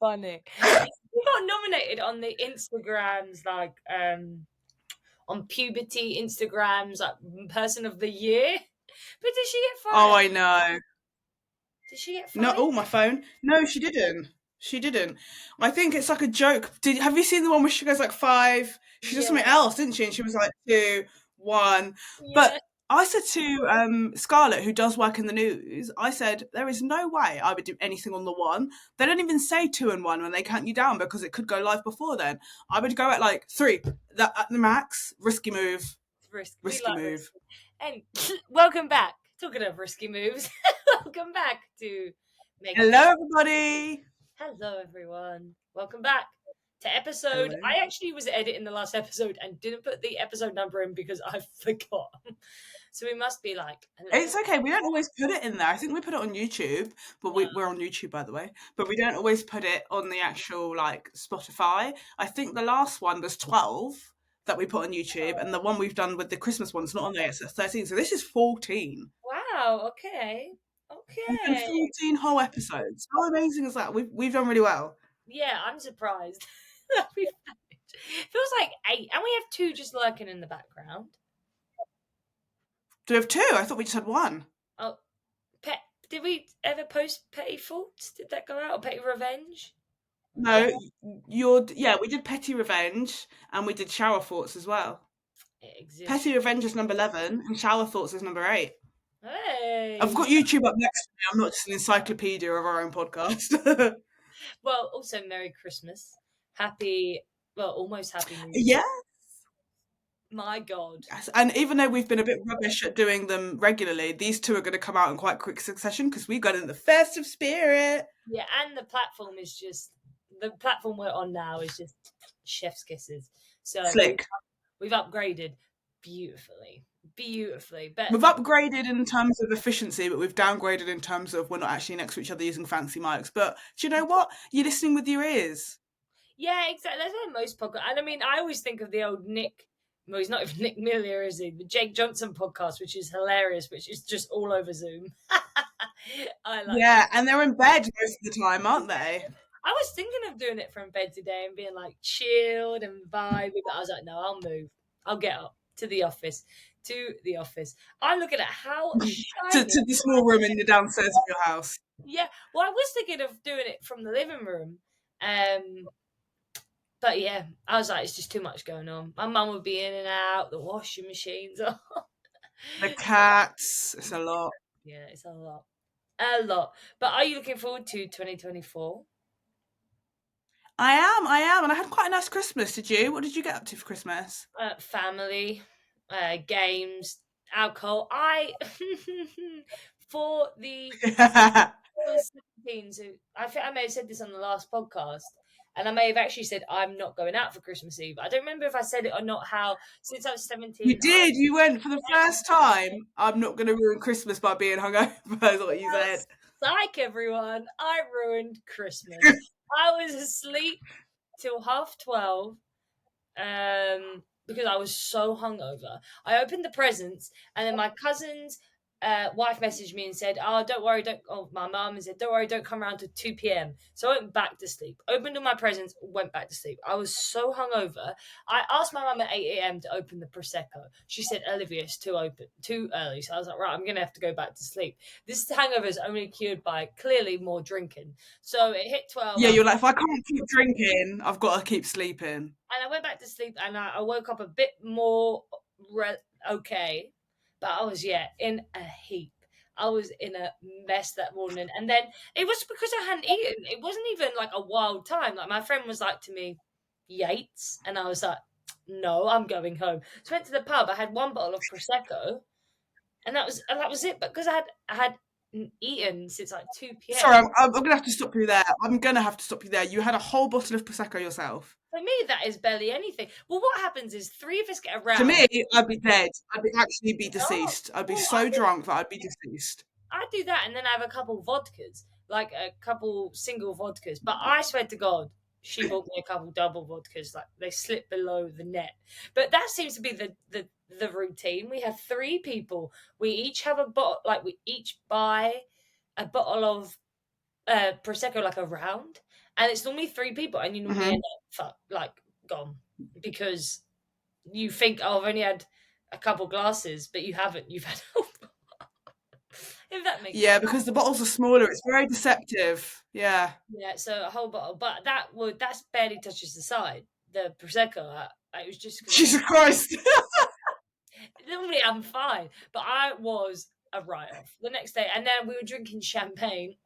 funny. We got nominated on the Instagrams, like on puberty Instagrams, like person of the year. But did she get fired? Oh, I know. Did she get No, fired? oh, my phone. No, she didn't. She didn't. I think it's like a joke. Have you seen the one where she goes like 5? She does something else, didn't she? And she was like 2, 1. Yeah. But I said to Scarlett, who does work in the news, I said, there is no way I would do anything on the 1. They don't even say 2 and 1 when they count you down because it could go live before then. I would go at like 3, that at the max. Risky move. Risky move. And welcome back. Talking of risky moves, welcome back to Hello, everybody. Hello, everyone. Welcome back to episode. Hello. I actually was editing the last episode and didn't put the episode number in because I forgot. So we must be like... It's okay. We don't always put it in there. I think we put it on YouTube, but we're on YouTube, by the way. But we don't always put it on the actual like Spotify. I think the last one was 12 that we put on YouTube, and the one we've done with the Christmas one's not on there. It's 13. So this is 14. Wow. Okay. We've done 14 whole episodes. How amazing is that? We've done really well. Yeah, I'm surprised. It feels like 8, and we have 2 just lurking in the background. Do we have 2? I thought we just had 1. Oh, did we ever post Petty Faults? Did that go out? Or Petty Revenge? No, we did Petty Revenge, and we did Shower Thoughts as well. Petty Revenge is number 11, and Shower Thoughts is number 8. Hey! I've got YouTube up next to me. I'm not just an encyclopedia of our own podcast. Well, also Merry Christmas. Almost Happy New Year. Yes. My God. Yes. And even though we've been a bit rubbish at doing them regularly, these 2 are going to come out in quite quick succession because we got in the festive spirit. Yeah, and the platform is just... The platform we're on now is just chef's kisses. So Slick. We've upgraded beautifully. But we've upgraded in terms of efficiency, but we've downgraded in terms of we're not actually next to each other using fancy mics. But do you know what? You're listening with your ears. Yeah, exactly. That's what most podcasts. And I mean, I always think of the old Nick. Well, he's not even Nick Miller, is he? The Jake Johnson podcast, which is hilarious, which is just all over Zoom. I like. Yeah, and they're in bed most of the time, aren't they? I was thinking of doing it from bed today and being like chilled and vibey, but I was like, no, I'll move. I'll get up to the office. I'm looking at how to the small room in the downstairs of your house. Yeah, well, I was thinking of doing it from the living room, but yeah, I was like, it's just too much going on. My mum would be in and out, the washing machines on, the cats. It's a lot. Yeah, it's a lot. But are you looking forward to 2024? I am, and I had quite a nice Christmas. Did you? What did you get up to for Christmas? Family, games, alcohol. For the 17, so I think I may have said this on the last podcast, and I may have actually said I'm not going out for Christmas Eve. I don't remember if I said it or not. How since I was 17, you did. You went for the first time. I'm not going to ruin Christmas by being hungover. Is what you said. Psych, everyone! I ruined Christmas. I was asleep till 11:30 because I was so hungover. I opened the presents, and then my cousin's wife messaged me and said, don't worry, my mum said, don't worry, don't come around to 2 p.m. So I went back to sleep, opened all my presents, went back to sleep. I was so hungover. I asked my mum at 8 a.m. to open the Prosecco. She said, Olivia, it's too early. So I was like, right, I'm going to have to go back to sleep. This hangover is only cured by clearly more drinking. So it hit 12. Yeah, you're like, if I can't keep drinking, I've got to keep sleeping. And I went back to sleep, and I woke up a bit more okay. But I was, in a heap. I was in a mess that morning. And then it was because I hadn't eaten. It wasn't even like a wild time. Like my friend was like to me, Yates. And I was like, no, I'm going home. So I went to the pub. I had 1 bottle of Prosecco. And that was it. Because I had eaten since like 2 p.m. Sorry, I'm going to have to stop you there. You had a whole bottle of Prosecco yourself. For me, that is barely anything. Well, what happens is 3 of us get around. To me, I'd be dead. I'd actually be deceased. I'd be so drunk that I'd be deceased. I'd do that, and then I have a couple vodkas, like a couple single vodkas. But I swear to God, she bought me a couple double vodkas. Like they slip below the net. But that seems to be the routine. We have 3 people. We each have a bottle. Like we each buy a bottle of Prosecco, like a round. and it's normally 3 people, and you normally Mhm. end up gone because you think, "Oh, I've only had a couple glasses," but you haven't. You've had if that makes Yeah, sense. because the bottles are smaller, it's very deceptive. Yeah. Yeah, so a whole bottle, but that's barely touches the side. The prosecco, it was just because I had. Jesus Christ. Normally, I'm fine, but I was a write off the next day, and then we were drinking champagne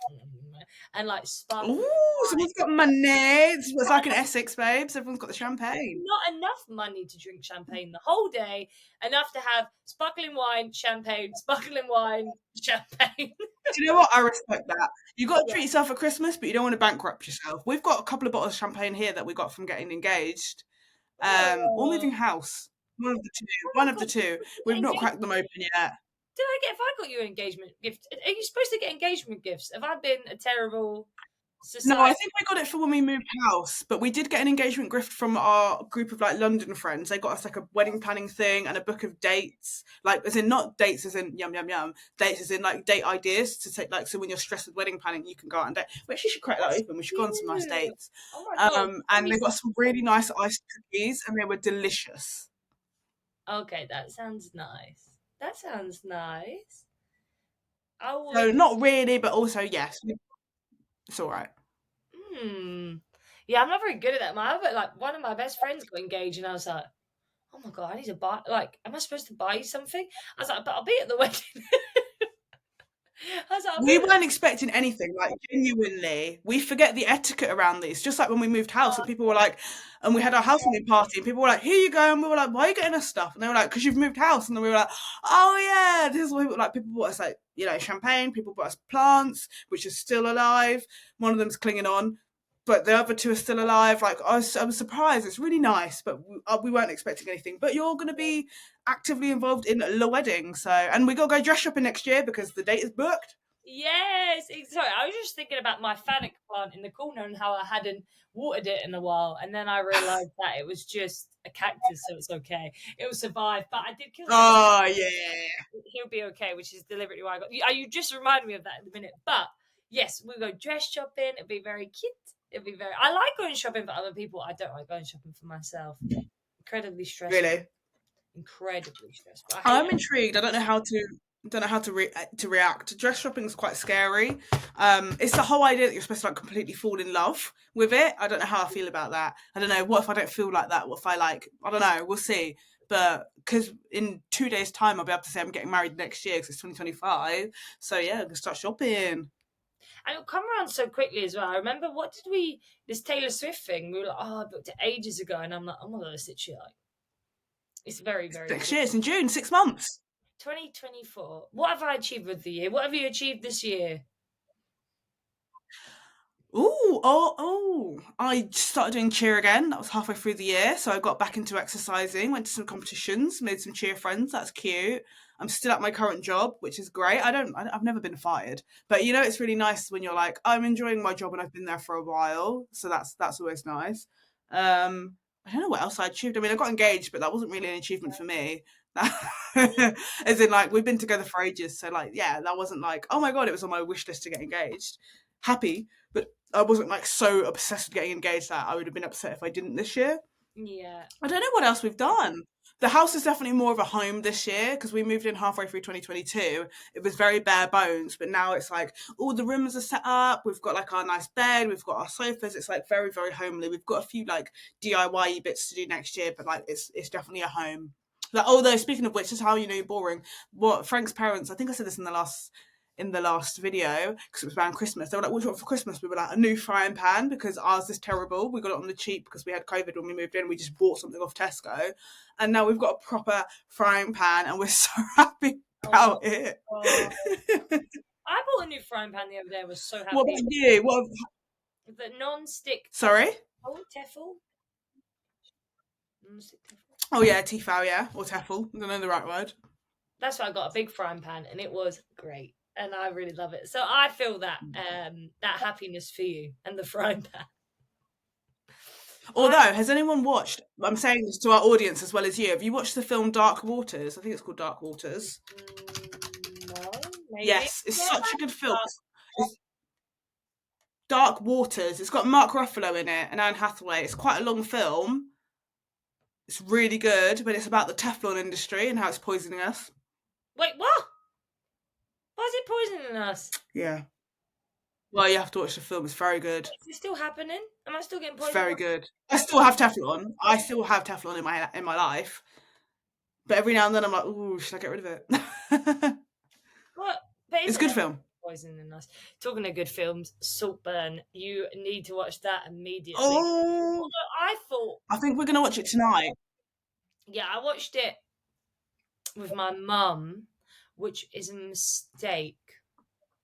and like sparkling Ooh, wine. someone's got money. It's Not like an enough, Essex, babes. Everyone's got the champagne. not enough money to drink champagne the whole day. Enough to have sparkling wine, champagne, sparkling wine, champagne. Do you know what? I respect that. You got to Yeah. treat yourself at Christmas, but you don't want to bankrupt yourself. We've got a couple of bottles of champagne here that we got from getting engaged, or Oh, moving house. One of the two. oh One my of the god! two. Did you get We've not engagement? cracked them open yet. Did I get? If I got you an engagement gift, are you supposed to get engagement gifts? Have I been a terrible No, I society? think we got it for when we moved house, but we did get an engagement gift from our group of like London friends. They got us like a wedding planning thing and a book of dates, like as in not dates as in yum yum yum, dates as in like date ideas to take like so when you're stressed with wedding planning, you can go out and date. We actually should crack that That's open. We should go on some nice cute. dates. Oh my god! And they got some really nice iced cookies, and they were delicious. Okay, that sounds nice. That sounds nice. I would. So not really, but also yes, it's all right. Hmm. Yeah, I'm not very good at that. My other, like, one of my best friends got engaged, and I was like, "Oh my god, I need to buy. Like, am I supposed to buy you something?" I was like, "But I'll be at the wedding." I was like, "I'll be We at the." weren't expecting anything, like genuinely. We forget the etiquette around these. Just like when we moved house and people were like, and we had our housewarming party and people were like, here you go. And we were like, why are you getting us stuff? And they were like, because you've moved house. And then we were like, oh yeah, this is what people like. People bought us like, champagne. People bought us plants, which are still alive. One of them's clinging on, but the other two are still alive. Like I was surprised. It's really nice, but we weren't expecting anything. But you're going to be actively involved in the wedding. So, and we got to go dress shopping next year because the date is booked. Yes, sorry. I was just thinking about my fanic plant in the corner and how I hadn't watered it in a while, and then I realised that it was just a cactus, so it's okay. It will survive. But I did kill it. Oh yeah. He'll be okay, which is deliberately why I got you. You just reminded me of that in a minute. But yes, we'll go dress shopping. It'll be very cute. It'll be very. I like going shopping for other people. I don't like going shopping for myself. Incredibly stressful. Really. Incredibly stressful. I hate I'm it. intrigued. I don't know how to to react. Dress shopping is quite scary. It's the whole idea that you're supposed to like completely fall in love with it. I don't know how I feel about that. I don't know. What if I don't feel like that? What if I like? I don't know. We'll see. But because in 2 days' time I'll be able to say I'm getting married next year because it's 2025. So yeah, I can start shopping. And it'll come around so quickly as well. I remember what did we this Taylor Swift thing? We were like, oh, I booked it ages ago, and I'm like, oh my god, it's literally like it's very It's very next quick. year. It's in June. 6 months. 2024. What have I achieved with the year? What have you achieved this year? Ooh, oh! I started doing cheer again. That was halfway through the year, so I got back into exercising. Went to some competitions, made some cheer friends. That's cute. I'm still at my current job, which is great. I've never been fired, but it's really nice when you're like, I'm enjoying my job and I've been there for a while. So that's always nice. I don't know what else I achieved. I mean, I got engaged, but that wasn't really an achievement for me. As in, like, we've been together for ages, so like, yeah, that wasn't like, oh my god, it was on my wish list to get engaged. Happy, but I wasn't like so obsessed with getting engaged that I would have been upset if I didn't this year. Yeah. I don't know what else we've done. The house is definitely more of a home this year because we moved in halfway through 2022. It was very bare bones, but now it's like all the rooms are set up. We've got like our nice bed, we've got our sofas. It's like very, very homely. We've got a few like DIY bits to do next year, but like it's definitely a home. Like, although speaking of which, this is how you know you're boring. What Frank's parents, I think I said this in the last video because it was around Christmas. They were like, "What do you want for Christmas?" We were like, "A new frying pan because ours is terrible. We got it on the cheap because we had COVID when we moved in. We just bought something off Tesco, and now we've got a proper frying pan, and we're so happy Oh my about it." god. I bought a new frying pan the other day. I was so What happy. about you? What? The non-stick Sorry. Tefal. Non-stick Tefal. Oh yeah, Tefal, yeah, or Tefal. I don't know the right word. That's why I got a big frying pan, and it was great, and I really love it. So I feel that that happiness for you and the frying pan. Although, I has anyone watched? I'm saying this to our audience as well as you. Have you watched the film Dark Waters? I think it's called Dark Waters. no, maybe Yes, it's not such a good film. that. Dark Waters. It's got Mark Ruffalo in it and Anne Hathaway. It's quite a long film. It's really good, but it's about the Teflon industry and how it's poisoning us. Wait, what? Why is it poisoning us? Yeah. Well, you have to watch the film. It's very good. Is it still happening? Am I still getting It's poisoned? very good. I still have Teflon. I still have Teflon in my life. But every now and then I'm like, ooh, should I get rid of it? What? But It's a isn't good it film. poisoning us? Talking of good films, Saltburn. You need to watch that immediately. Oh, Although I thought, I think we're gonna watch it tonight. yeah, I watched it with my mum, which is a mistake.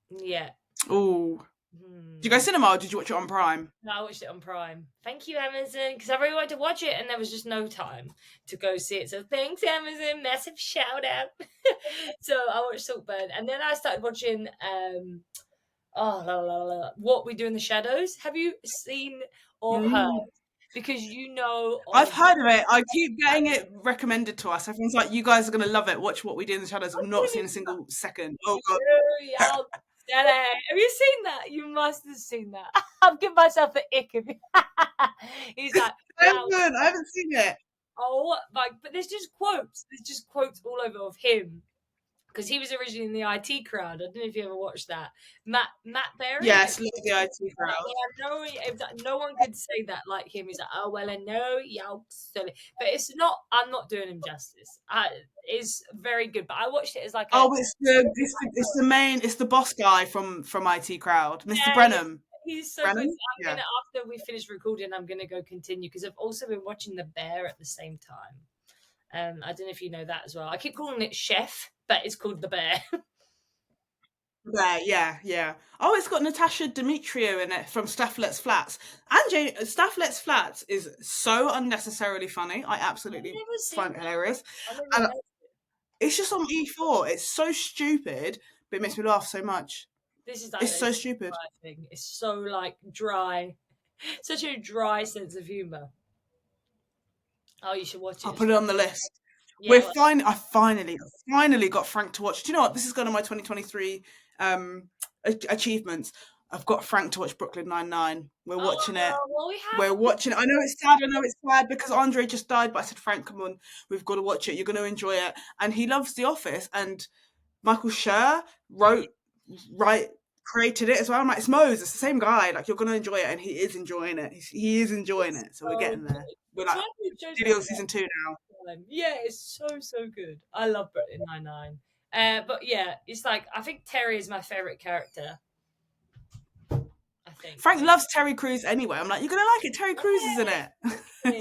Yeah. Oh, did you go Hmm. cinema or did you watch it on Prime? No, I watched it on Prime. Thank you, Amazon, because I really wanted to watch it and there was just no time to go see it. So thanks, Amazon. Massive shout out. So I watched Saltburn, and then I started watching What We Do in the Shadows. Have you seen or heard? Mm. Because you know I've of heard of it. I keep getting it recommended to us. Everyone's like, "You guys are gonna love it. Watch What We Do in the Shadows." I've not seen a single second. Oh god. Y'all said it. Have you seen that? You must have seen that. I'm giving myself the ick of it. He's like, yeah, I haven't seen it. oh, like, but there's just quotes. There's just quotes all over of him because he was originally in the IT crowd. I don't know if you ever watched that. Matt Berry. Yes, look at the IT crowd. Well, I know no one could say that like him. He's like, oh well, I know y'all silly, but it's not. I'm not doing him justice. It's very good, but I watched it as like a Oh, it's the main, it's the boss guy from IT crowd, Mr. yeah. Brenham. He's so good. Brenham? I'm Yeah. gonna after we finish recording, I'm gonna go continue because I've also been watching The Bear at the same time. I don't know if you know that as well. I keep calling it Chef, but it's called The Bear. Yeah. Oh, it's got Natasha Demetriou in it from Staff Let's Flats. And Staff Let's Flats is so unnecessarily funny. I I've absolutely never seen find it that. hilarious. I never And heard. it's just on E4. It's so stupid, but it makes me laugh so much. This is like It's a so stupid. dry thing. It's so like dry, such a dry sense of humor. Oh, you should watch I'll it. put it on the list. Yeah, I finally got Frank to watch. Do you know what? This is going on my 2023 achievements. I've got Frank to watch Brooklyn Nine-Nine. We're watching it. well, we have We're watching it. I know it's sad. I know it's sad because Andre just died, but I said, Frank, come on, we've got to watch it. You're going to enjoy it. And he loves The Office. And Michael Schur created it as well. I'm like, it's Mose. It's the same guy. Like, you're going to enjoy it, and he is enjoying it. He is enjoying it's it. So we're so getting good. there. We're It's like one of those shows nearly on season 2 now. yeah, it's so good. I love Brooklyn Nine-Nine. But yeah, it's like I think Terry is my favorite character. I think. Frank loves Terry Crews anyway. I'm like, you're gonna like it. Terry Crews is in it. Yeah,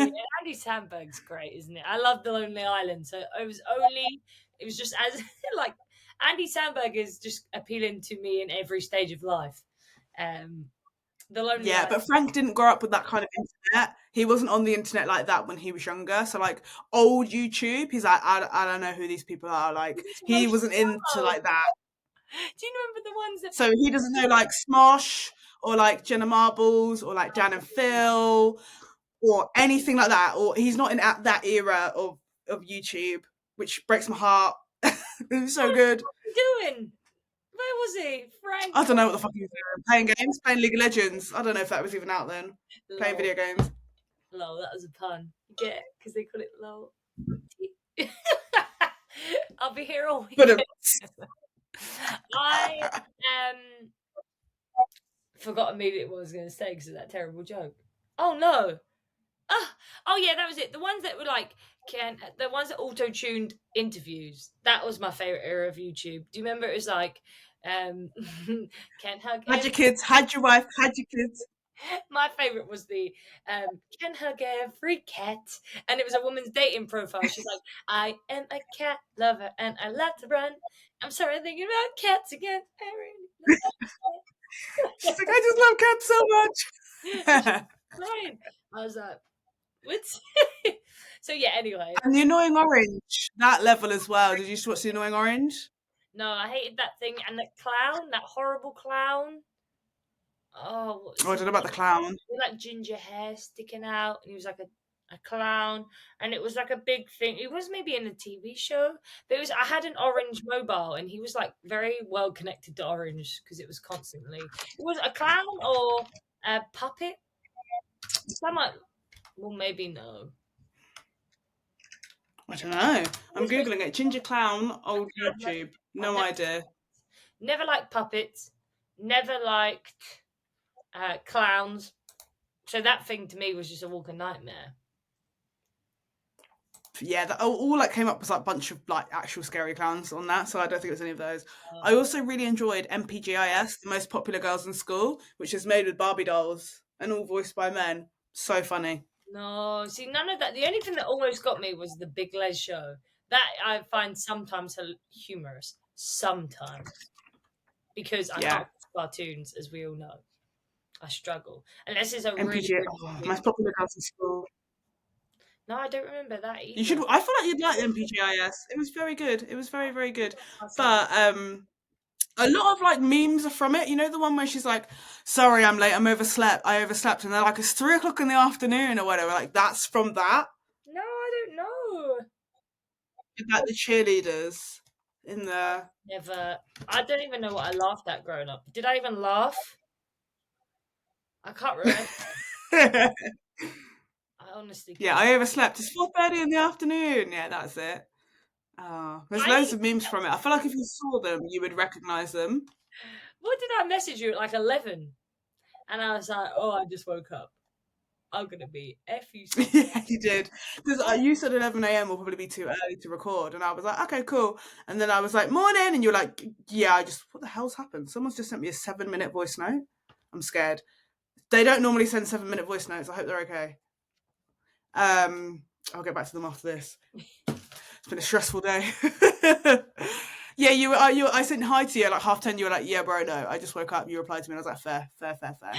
Andy Samberg's great, isn't it? I love The Lonely Island, so it was just as like Andy Samberg is just appealing to me in every stage of life. The Lonely Yeah, Island. but Frank didn't grow up with that kind of internet. He wasn't on the internet like that when he was younger. So like old YouTube, he's like, I don't know who these people are. Like It's he most wasn't into shallow. like that. Do you remember the ones that? So he doesn't know like Smosh or like Jenna Marbles or like Dan and Phil or anything like that. Or he's not in that era of YouTube, which breaks my heart. It was so What good. was he doing? Where was he, Frank? I don't know what the fuck he was doing. Playing games, playing League of Legends. I don't know if that was even out then. Playing Lol, video games. lol. That was a pun. Yeah, because they call it lol. I'll be here all But weekend. I forgot immediately what I was going to say because of that terrible joke. Oh no! Oh yeah, that was it. The ones that were like the ones that auto-tuned interviews. That was my favorite era of YouTube. Do you remember? It was like, um, can hug had your every. kids, had your wife, had your kids. My favorite was the can hug every cat, and it was a woman's dating profile. She's like, I am a cat lover and I love to run. I'm sorry, I'm thinking about cats again. I really She's like, I just love cats so love much. crying. I was like, what? So yeah. Anyway, And the Annoying Orange, that level as well. Did you just watch the Annoying Orange? no, I hated that thing and that clown, that horrible clown. Oh, what was Oh, I his don't know about the clown. He had like ginger hair sticking out, and he was like a a clown, and it was like a big thing. It was maybe in a TV show, but it was. I had an Orange mobile, and he was like very well connected to Orange because it was constantly. It was a clown or a puppet. Some might, well, maybe no. I don't know. I'm It's googling it. Ginger clown, old I've YouTube. I've No idea. never liked puppets. Never liked clowns. So that thing to me was just a walking nightmare. Yeah, all that came up was like a bunch of like actual scary clowns on that, so I don't think it was any of those. I Uh, also really enjoyed MPGIS, the most popular girls in school, which is made with Barbie dolls and all voiced by men. So funny. no, see, none of that. The only thing that almost got me was the Big Les show. That I find sometimes humorous. Sometimes. Because I Yeah, can't watch cartoons, as we all know. I struggle. Unless it's a really, MPGIS, really oh, good. most popular girls in school. No, I don't remember that You should. either. I feel like you'd like MPGIS. It was very good. It was very, very good. I'll send it. But a lot of like memes are from it. You know the one where she's like, "Sorry, I'm late. I overslept," and they're like, "It's 3 o'clock in the afternoon or whatever." Like that's from that. No, I don't know. Like the cheerleaders in the. Never. I don't even know what I laughed at growing up. Did I even laugh? I can't remember. I honestly Yeah, can't. I overslept. It's 4:30 in the afternoon. Yeah, that's it. There's loads I of memes from it. I feel like if you saw them, you would recognize them. What did I message you at like 11? And I was like, oh, I just woke up. I'm gonna be F you so. Yeah, you did. Because you said 11 a.m. will probably be too early to record. And I was like, okay, cool. And then I was like, morning. And you're like, yeah, what the hell's happened? Someone's just sent me a 7-minute voice note. I'm scared. They don't normally send 7-minute voice notes. I hope they're okay. I'll get back to them after this. It's been a stressful day. Yeah, I sent hi to you at like 10:30. You were like, yeah, bro, no. I just woke up. You replied to me. And I was like, fair, fair, fair, fair.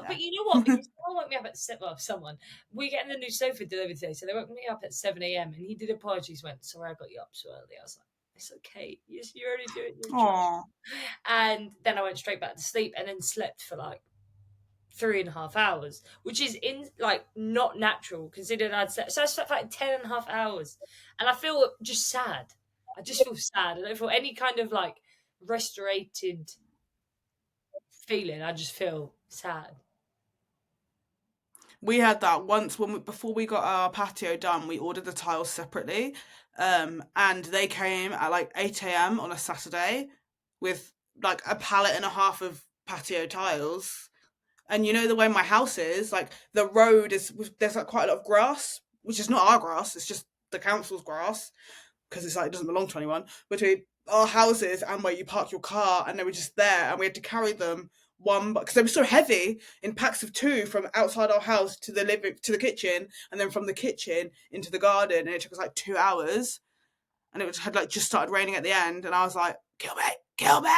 But you know what? Because someone woke me up at someone. We're getting the new sofa delivered today, so they woke me up at 7 a.m. and he did apologies. Went, sorry, I got you up so early. I was like, it's okay. You're only doing your job. Aww. And then I went straight back to sleep and then slept for like 3.5 hours, which is not natural considering I'd slept. So I slept for like 10.5 hours, and I feel just sad. I just feel sad. I don't feel any kind of like restorated feeling. I just feel sad. We had that once before we got our patio done. We ordered the tiles separately, and they came at like 8 a.m. on a Saturday with like a pallet and a half of patio tiles. And you know the way my house is, like the road is there's like quite a lot of grass, which is not our grass. It's just the council's grass because it's like it doesn't belong to anyone. Between our houses and where you park your car, and they were just there, and we had to carry them one because they were so heavy in packs of two from outside our house to the kitchen, and then from the kitchen into the garden, and it took us like 2 hours, and had like just started raining at the end, and I was like, kill me, kill me.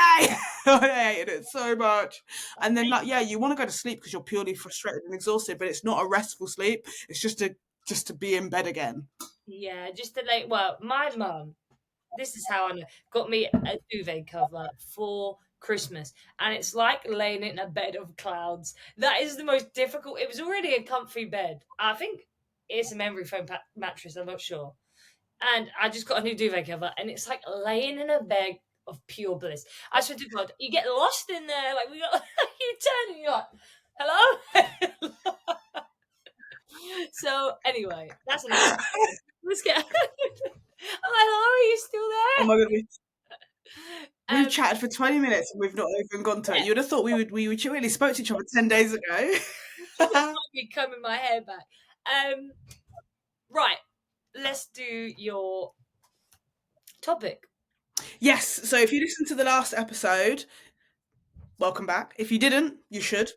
I hated it so much. And then like, yeah, you want to go to sleep because you're purely frustrated and exhausted, but it's not a restful sleep. It's just to be in bed again. Yeah, just to like. Well, my mum. This is how I know. Got me a duvet cover for Christmas, and it's like laying in a bed of clouds. That is the most difficult. It was already a comfy bed. I think it's a memory foam mattress. I'm not sure. And I just got a new duvet cover, and it's like laying in a bed of pure bliss. I swear to God, you get lost in there. Like you turn and you're like, hello. So anyway, that's enough. Let's get. I'm like, hello, are you still Oh there? my god, we've Um, chatted for 20 minutes and we've not even gone to it. yeah, You'd have thought we really spoke to each other 10 days ago. you just might be combing my hair back. Right, let's do your topic. Yes, so if you listened to the last episode, welcome back. If you didn't, you should.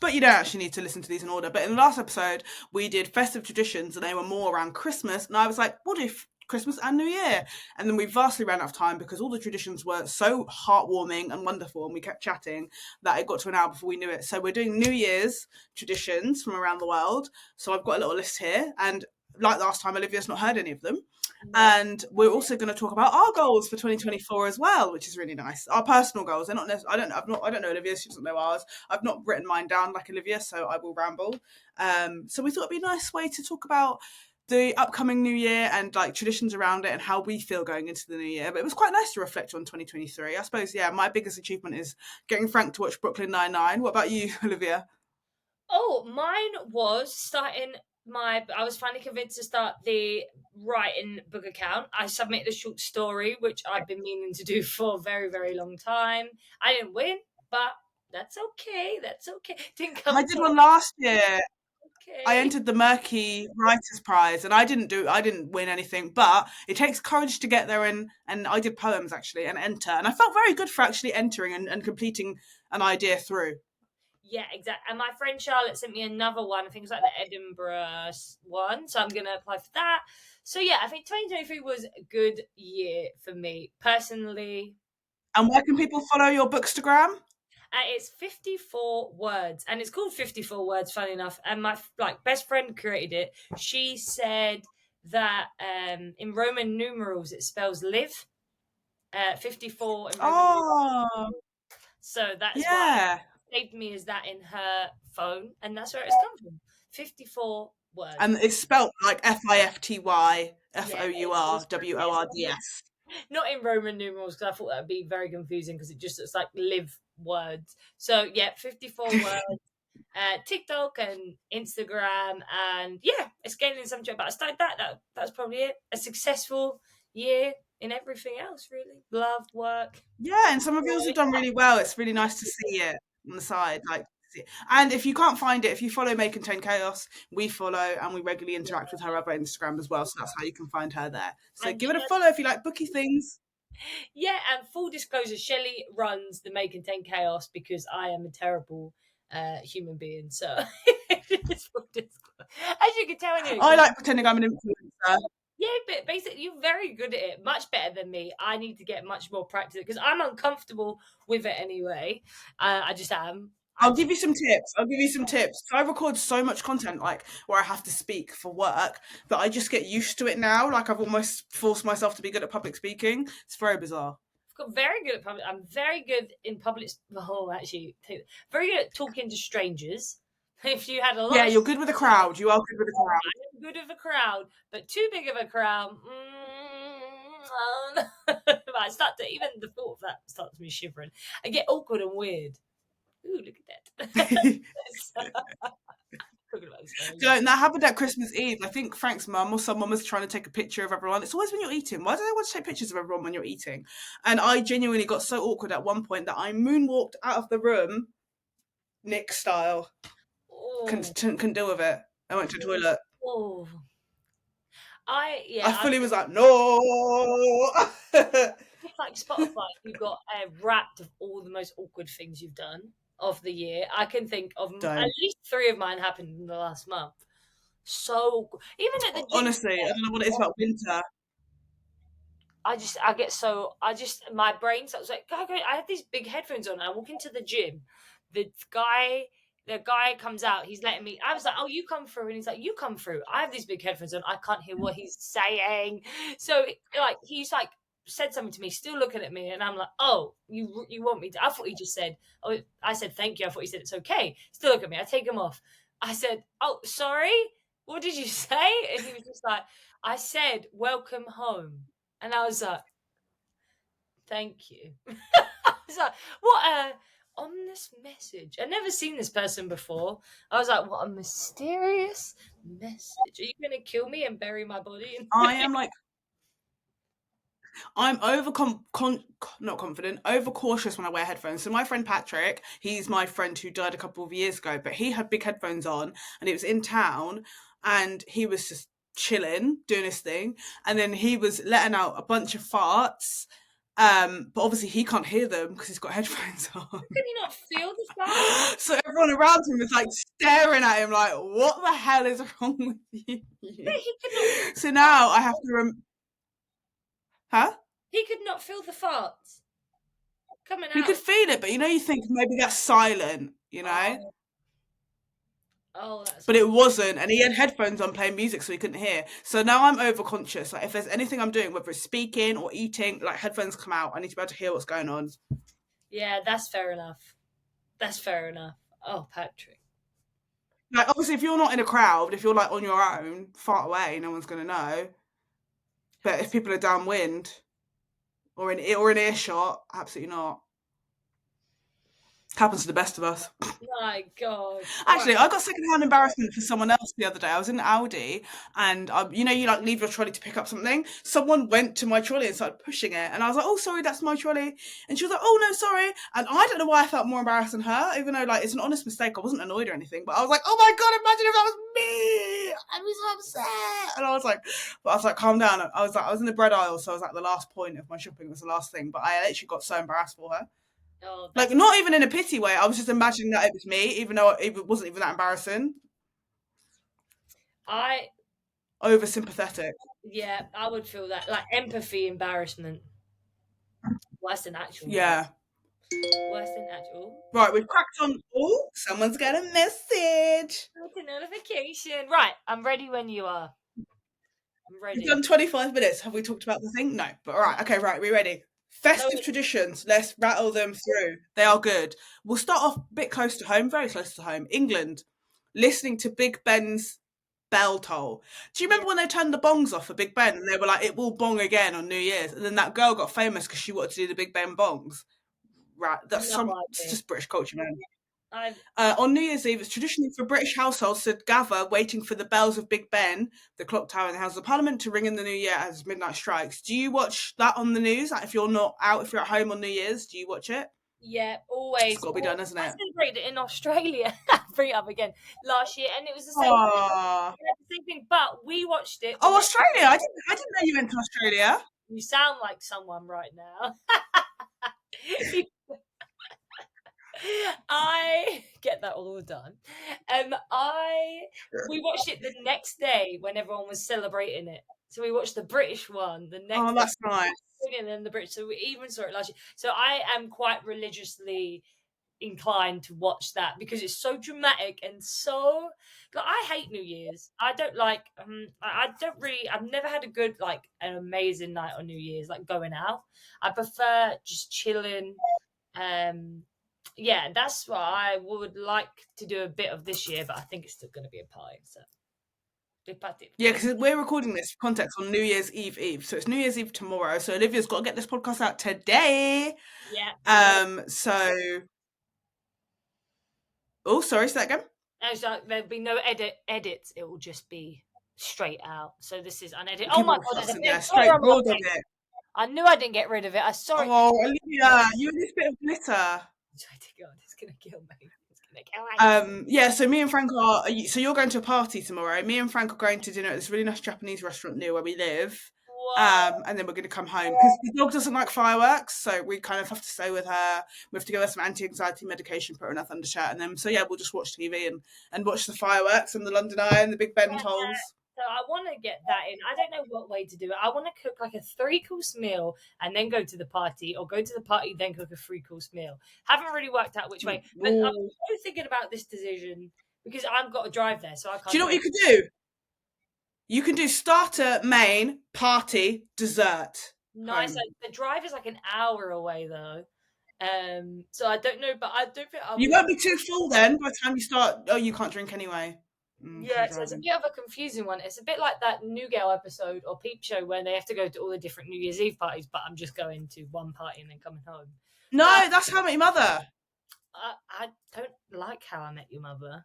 But you don't actually need to listen to these in order. But in the last episode, we did festive traditions and they were more around Christmas. And I was like, what if Christmas and New Year? And then we vastly ran out of time because all the traditions were so heartwarming and wonderful and we kept chatting that it got to an hour before we knew it. So we're doing New Year's traditions from around the world. So I've got a little list here. And like last time, Olivia's not heard any of them. No. And we're also going to talk about our goals for 2024 as well, which is really nice. Our personal goals. They're not necessarily, I don't know Olivia's, she doesn't know ours. I've not written mine down like Olivia, so I will ramble. So we thought it'd be a nice way to talk about the upcoming new year and like traditions around it and how we feel going into the new year. But it was quite nice to reflect on 2023. I suppose, yeah, my biggest achievement is getting Frank to watch Brooklyn Nine-Nine. What about you, Olivia? Oh, mine was starting I was finally convinced to start the writing book account. I submitted a short story, which I've been meaning to do for a very, very long time. I didn't win, but that's okay. That's okay. Didn't I come did top. one last year. I Okay. entered the Murky Writers Prize, and I didn't win anything, but it takes courage to get there. And I did poems actually and enter, and I felt very good for actually entering and completing an idea through. Yeah, exactly. And my friend Charlotte sent me another one. I think it's like the Edinburgh one. So I'm going to apply for that. So yeah, I think 2023 was a good year for me personally. And where can people follow your bookstagram? It's 54 words, and it's called 54 words. Funny enough, and my best friend created it. She said that in Roman numerals it spells live. 54 in Roman. Oh, So that is why yeah. it saved me as that in her phone, and that's where it's come from. 54 words. And it's spelt like FIFTY Yeah, it's yeah, FOURWORDS. not in Roman numerals because I thought that would be very confusing because it just looks like live words. So yeah, 54 words. TikTok and Instagram, and yeah, it's gaining some traction. But I started that's probably it. A successful year in everything else, really. Love, work. Yeah, and some of yours have done really well. It's really nice to see it on the side, like. And if you can't find it, if you follow May Contain Chaos, we follow and we regularly interact with her other Instagram as well. So that's how you can find her there. So And give it a follow if you like booky things. yeah, and full disclosure, Shelley runs the May Contain Chaos because I am a terrible human being. So it's full disclosure. As you can tell anyway. I like pretending I'm an influencer. Yeah, but basically, you're very good at it, much better than me. I need to get much more practice because I'm uncomfortable with it anyway. I just am. I'll give you some tips. I'll give you some tips. I record so much content, like where I have to speak for work, that I just get used to it now. Like I've almost forced myself to be good at public speaking. It's very bizarre. I've got very good at public. I'm very good in public. Oh, actually, very good at talking to strangers. If you had a lot Yeah, of, you're good with a crowd. You are good with a crowd. I'm good with a crowd, but too big of a crowd. But I start to even the thought of that starts me shivering. I get awkward and weird. Ooh, look at that. Talking about this very You know, and that happened at Christmas Eve. I think Frank's mum or someone was trying to take a picture of everyone. It's always when you're eating. Why do they want to take pictures of everyone when you're eating? And I genuinely got so awkward at one point that I moonwalked out of the room, Nick style. Oh, Couldn't deal with it. I went to the toilet. oh. I Yeah, fully was like, no. it's like Spotify. You've got wrapped of all the most awkward things you've done of the year. I can think of at Don't. least 3 of mine happened in the last month. So even at the gym, Honestly, I don't know what it is about winter. my brain starts like, go. I have these big headphones on. I walk into the gym. The guy, the guy comes out. He's letting me. I was like, oh, you come through, and he's like, you come through. I have these big headphones on. I can't hear what he's saying. So like he's like said something to me, still looking at me, and I'm like, oh, you want me to? I thought he just said, oh, I said thank you. I thought he said it's okay. Still look at me. I take him off. I said, oh, sorry. What did you say? And he was just like, I said, welcome home. And I was like, thank you. I was like, what a ominous message. I'd never seen this person before. I was like, what a mysterious message. Are you going to kill me and bury my body? I am like, I'm not confident, over cautious when I wear headphones. So my friend Patrick, he's my friend who died a couple of years ago, but he had big headphones on and it was in town and he was just chilling, doing his thing. And then he was letting out a bunch of farts. But obviously he can't hear them because he's got headphones on. Can you not feel the fart? So everyone around him was like staring at him like, what the hell is wrong with you? He could not. So now I have to huh? He could not feel the farts coming You out. could feel it, but you think maybe that's silent, Oh, Oh, that's But it horrible. wasn't, and he had headphones on playing music so he couldn't hear. So now I'm overconscious. Like if there's anything I'm doing, whether it's speaking or eating, like headphones come out, I need to be able to hear what's going on. Yeah, that's fair enough. That's fair enough. Oh, Patrick. Like obviously, if you're not in a crowd, if you're like on your own, far away, no one's gonna know. But if people are downwind or in earshot, absolutely not. Happens to the best of us. My God. Right. Actually, I got secondhand embarrassment for someone else the other day. I was in Audi, and you like leave your trolley to pick up something. Someone went to my trolley and started pushing it, and I was like, "Oh, sorry, that's my trolley." And she was like, "Oh no, sorry." And I don't know why I felt more embarrassed than her, even though like it's an honest mistake. I wasn't annoyed or anything, but I was like, "Oh my god, imagine if that was me! I'd be so upset." And I was like, "Calm down." I was in the bread aisle, so I was like the last point of my shopping was the last thing, but I literally got so embarrassed for her. Oh, Like, that's not even in a pity way. I was just imagining that it was me, even though it wasn't even that embarrassing. I Over sympathetic. yeah, I would feel that like empathy, embarrassment. Worse than actual Yeah. embarrassment. Worse than actual. Right, we've cracked on. Oh, someone's got a message. It's a notification. Right, I'm ready when you are. I'm We've ready. done 25 minutes. Have we talked about the thing? No. But all right, okay, right, we're ready. No, Festive traditions. Let's rattle them through. They are good. We'll start off a bit close to home, very close to home. England. Listening to Big Ben's bell toll. Do you yeah, remember when they turned the bongs off for Big Ben and they were like, it will bong again on New Year's? And then that girl got famous because she wanted to do the Big Ben bongs. Right, no it's idea. just British culture, man. I On New Year's Eve, it's traditional for British households to gather waiting for the bells of Big Ben, the clock tower in the House of Parliament, to ring in the new year as midnight strikes. Do you watch that on the news? Like if you're not out, if you're at home on New Year's, do you watch it? yeah, It's always. got to be done, hasn't I it? celebrated it in Australia. Bring it up again last year, and it was the same. Oh, The same thing. But we watched it the oh, next. Australia! I didn't know you went to Australia. You sound like someone right now. I get that all the time. I We watched it the next day when everyone was celebrating it. So we watched the British one the Oh, next day, that's nice. and then the British. So we even saw it last year. So I am quite religiously inclined to watch that because it's so dramatic and so. Like, I hate New Year's. I don't like. I don't really. I've never had a good like an amazing night on New Year's, like going out. I prefer just chilling. Um, yeah, that's what I would like to do a bit of this year, but I think it's still going to be a party. So, big party. Yeah, because we're recording this for context on New Year's Eve. So it's New Year's Eve tomorrow. So Olivia's got to get this podcast out today. Yeah. So oh, sorry, say that again. And so there'll be no edits. It will just be straight out. So this is unedited. Oh People my will god, start there's a sitting bit there of glitter straight on my broad of face. it. I knew I didn't get rid of it. I saw it. Oh, Olivia, you and this bit of glitter. Swear to God, it's gonna kill me. It's gonna kill me. Yeah, so me and Frank so you're going to a party tomorrow. Me and Frank are going to dinner at this really nice Japanese restaurant near where we live. Whoa. And then we're going to come home because the dog doesn't like fireworks, so we kind of have to stay with her. We have to give her some anti-anxiety medication, put her in a thunder shirt, and then so yeah, we'll just watch TV and watch the fireworks and the London Eye and the Big Ben tolls. So I want to get that in. I don't know what way to do it. I want to cook like a 3-course meal and then go to the party, or go to the party then cook a 3-course meal. Haven't really worked out which way, but I'm Ooh. also thinking about this decision because I've got to drive there, so I Do you can't know do what you it. could do? You can do starter, main, party, dessert, Nice. home. Like, the drive is like an hour away though, so I don't know, but I don't think I'll You be won't able. be too full then by the time you start. Oh, you can't drink anyway. Because Yeah, you're so it's a driving. bit of a confusing one. It's a bit like that New Girl episode or Peep Show where they have to go to all the different New Year's Eve parties, but I'm just going to one party and then coming home. No, But that's How I Met Your Mother. I don't like How I Met Your Mother.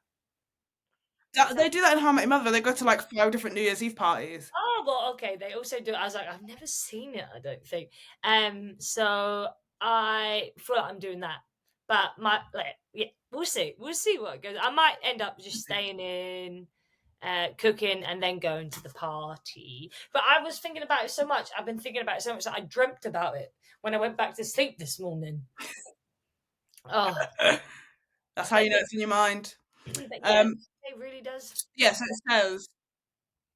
They do that in How I Met Your Mother. They go to like 5 different New Year's Eve parties. Oh, well, okay. They also do. I was like, I've never seen it. I don't think. So I feel like I'm doing that, but yeah, we'll see. We'll see what goes. I might end up just staying in, cooking, and then going to the party. But I was thinking about it so much. I've been thinking about it so much that I dreamt about it when I went back to sleep this morning. Oh, That's how you know it's in your mind. but yeah, Um, it really does. yeah, so it says.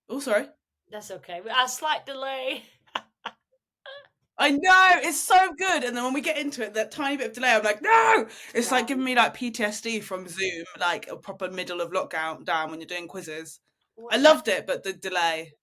Oh, sorry. That's okay. A slight delay. I know, it's so good. And then when we get into it, that tiny bit of delay, I'm like, no! It's like giving Right. me like PTSD from Zoom, like a proper middle of lockdown down when you're doing quizzes. I What's that? loved it, but the delay.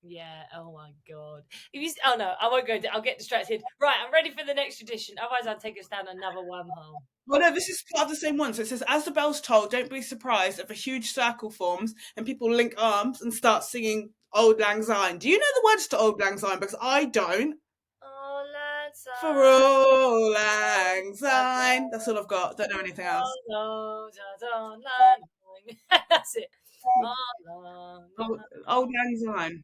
Yeah. Oh my god. If you, oh no, I won't go. I'll get distracted. Right, I'm ready for the next tradition. Otherwise, I'll take us down another wormhole. Well, no, this is part of the same one. So it says, as the bell's toll, don't be surprised if a huge circle forms and people link arms and start singing Old Lang Syne. Do you know the words to Old Lang Syne? Because I don't. Oh, let's For Old Lang Syne. That's all I've got. Don't know anything else. That's it. Oh, Old Lang Syne.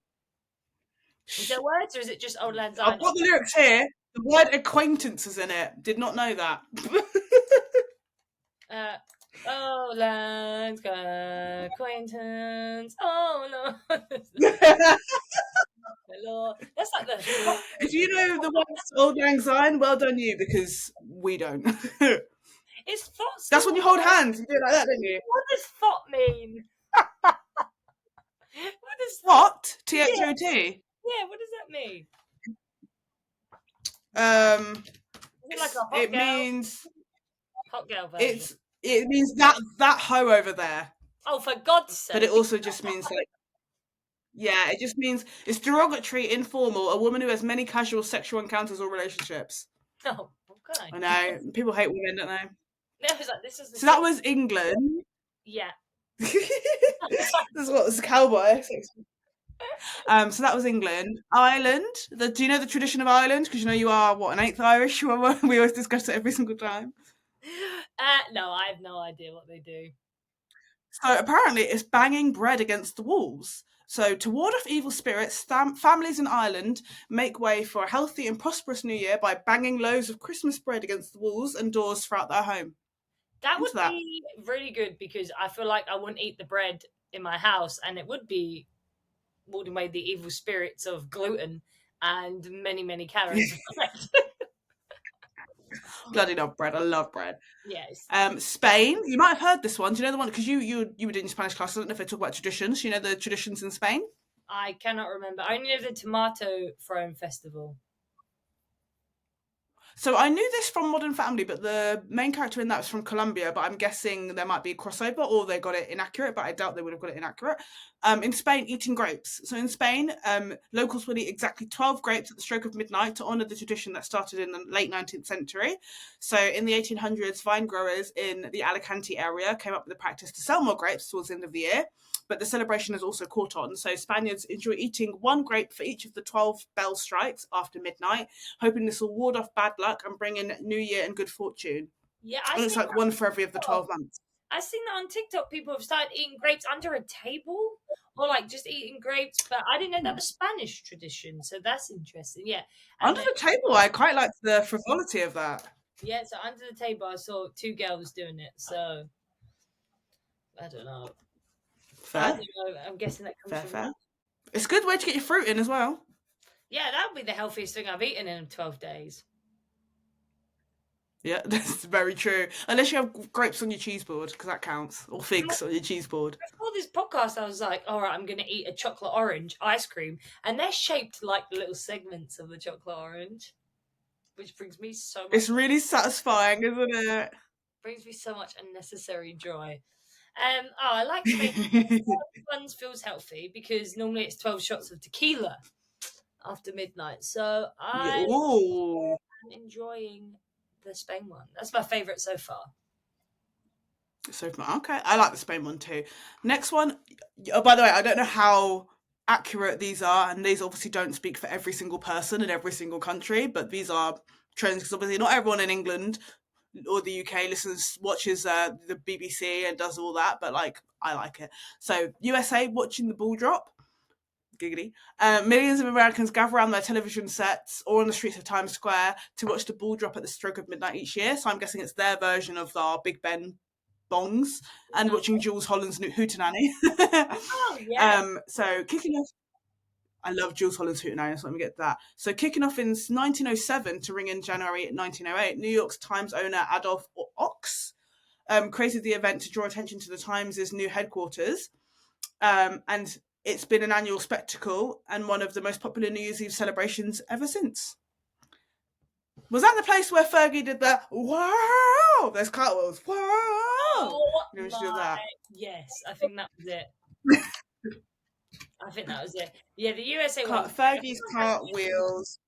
is there words or is it just Old Lang I've Syne? got the lyrics here. The word acquaintance is in it. Did not know that. Uh, oh, Lang's acquaintance. Oh no. Hello. That's like the thought If you meme. know the words to Old Lang Syne, well done you, because we don't. Is thought That's still when a you hold word? hands. You do it like that, don't you? What does thought mean? What does thought? What? Yeah, THOT? yeah. What does that mean? Um, Is it like a hot it girl? means Hot girl version. it means that hoe over there. Oh, for God's But it sake. also just means like, yeah, it just means it's derogatory, informal, a woman who has many casual sexual encounters or relationships. Oh, okay. I know people hate women, don't they? No, I was like, this is the So that same. was England. Yeah. This is what was a cowboy. So that was England. Ireland. Do you know the tradition of Ireland? Because you know you are what, an eighth Irish. We always discuss it every single time. No, I have no idea what they do. So apparently, it's banging bread against the walls. So to ward off evil spirits, families in Ireland make way for a healthy and prosperous New Year by banging loaves of Christmas bread against the walls and doors throughout their home. That would Into that. be really good because I feel like I wouldn't eat the bread in my house and it would be warding away the evil spirits of gluten and many, many calories of bread. Bloody love bread. I love bread. Yes. Spain. You might have heard this one. Do you know the one? Because you were doing Spanish class. I don't know if they talk about traditions. You know the traditions in Spain. I cannot remember. I only know the tomato throwing festival. So I knew this from Modern Family, but the main character in that was from Colombia. But I'm guessing there might be a crossover, or they got it inaccurate. But I doubt they would have got it inaccurate. In Spain, eating grapes. So in Spain, locals will eat exactly 12 grapes at the stroke of midnight to honour the tradition that started in the late 19th century. So in the 1800s, vine growers in the Alicante area came up with the practice to sell more grapes towards the end of the year. But the celebration has also caught on. So Spaniards enjoy eating one grape for each of the 12 bell strikes after midnight, hoping this will ward off bad luck and bring in New Year and good fortune. Yeah, And it's like one for every of the 12 months. I seen that on TikTok. People have started eating grapes under a table, or like just eating grapes. But I didn't know that was Spanish tradition, so that's interesting. Yeah, and Under then the table, I quite like the frivolity of that. yeah, so under the table, I saw two girls doing it. So I don't know. I Fair, don't know. I'm guessing that comes fair, from fair. that. It's a good way to get your fruit in as well. Yeah, that would be the healthiest thing I've eaten in 12 days. Yeah, that's very true. Unless you have grapes on your cheese board, because that counts, or figs on your cheese board. Before this podcast, I was like, all right, I'm going to eat a chocolate orange ice cream. And they're shaped like the little segments of the chocolate orange, which It's really satisfying, isn't it? brings me so much unnecessary joy. I like space. Ones feels healthy because normally it's 12 shots of tequila after midnight. So Yeah, I'm ooh. enjoying the Spain one. That's my favourite so far. So okay, I like the Spain one too. Next one. Oh, by the way, I don't know how accurate these are, and these obviously don't speak for every single person in every single country, but these are trends because obviously not everyone in England or the UK watches the BBC and does all that, but like I like it. So USA watching the ball drop. Giggity. Millions of Americans gather around their television sets or on the streets of Times Square to watch the ball drop at the stroke of midnight each year. So I'm guessing it's their version of our Big Ben bongs and watching Jules Holland's Hootenanny. Oh, yeah. So kicking off, I love Jules Holland's Hootenanny, so let me get to that. So kicking off in 1907 to ring in January 1908, New York's Times owner Adolph Ox created the event to draw attention to the Times' new headquarters. And it's been an annual spectacle and one of the most popular New Year's Eve celebrations ever since. Was that the place where Fergie did the wow? Those cartwheels. Wow. Oh You know, she did my, that. yes, I think that was it. I think that was it. Yeah, the USA one. Fergie's cartwheels.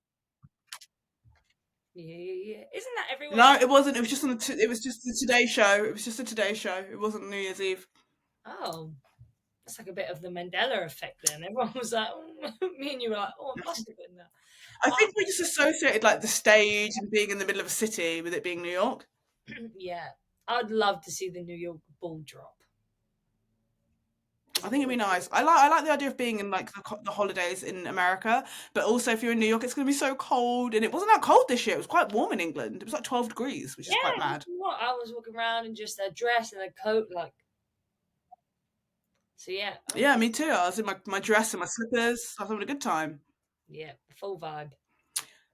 Yeah, yeah, yeah. Isn't that everyone No, else? it wasn't. It was just on the. It was just the Today Show. It was just the Today Show. It wasn't New Year's Eve. Oh, it's like a bit of the Mandela effect then. Everyone was like, oh, me and you were like, oh, it must have been that. I Oh, think we just associated like the stage and being in the middle of a city with it being New York. yeah. I'd love to see the New York ball drop. I Isn't think it'd be nice. I like the idea of being in like the holidays in America, but also if you're in New York, it's going to be so cold. And it wasn't that cold this year. It was quite warm in England. It was like 12 degrees, which is quite Yeah, mad. what? I was walking around in just a dress and a coat, like, so yeah, Yeah, okay. me too. I was in my dress and my slippers. I was having a good time. Yeah, full vibe.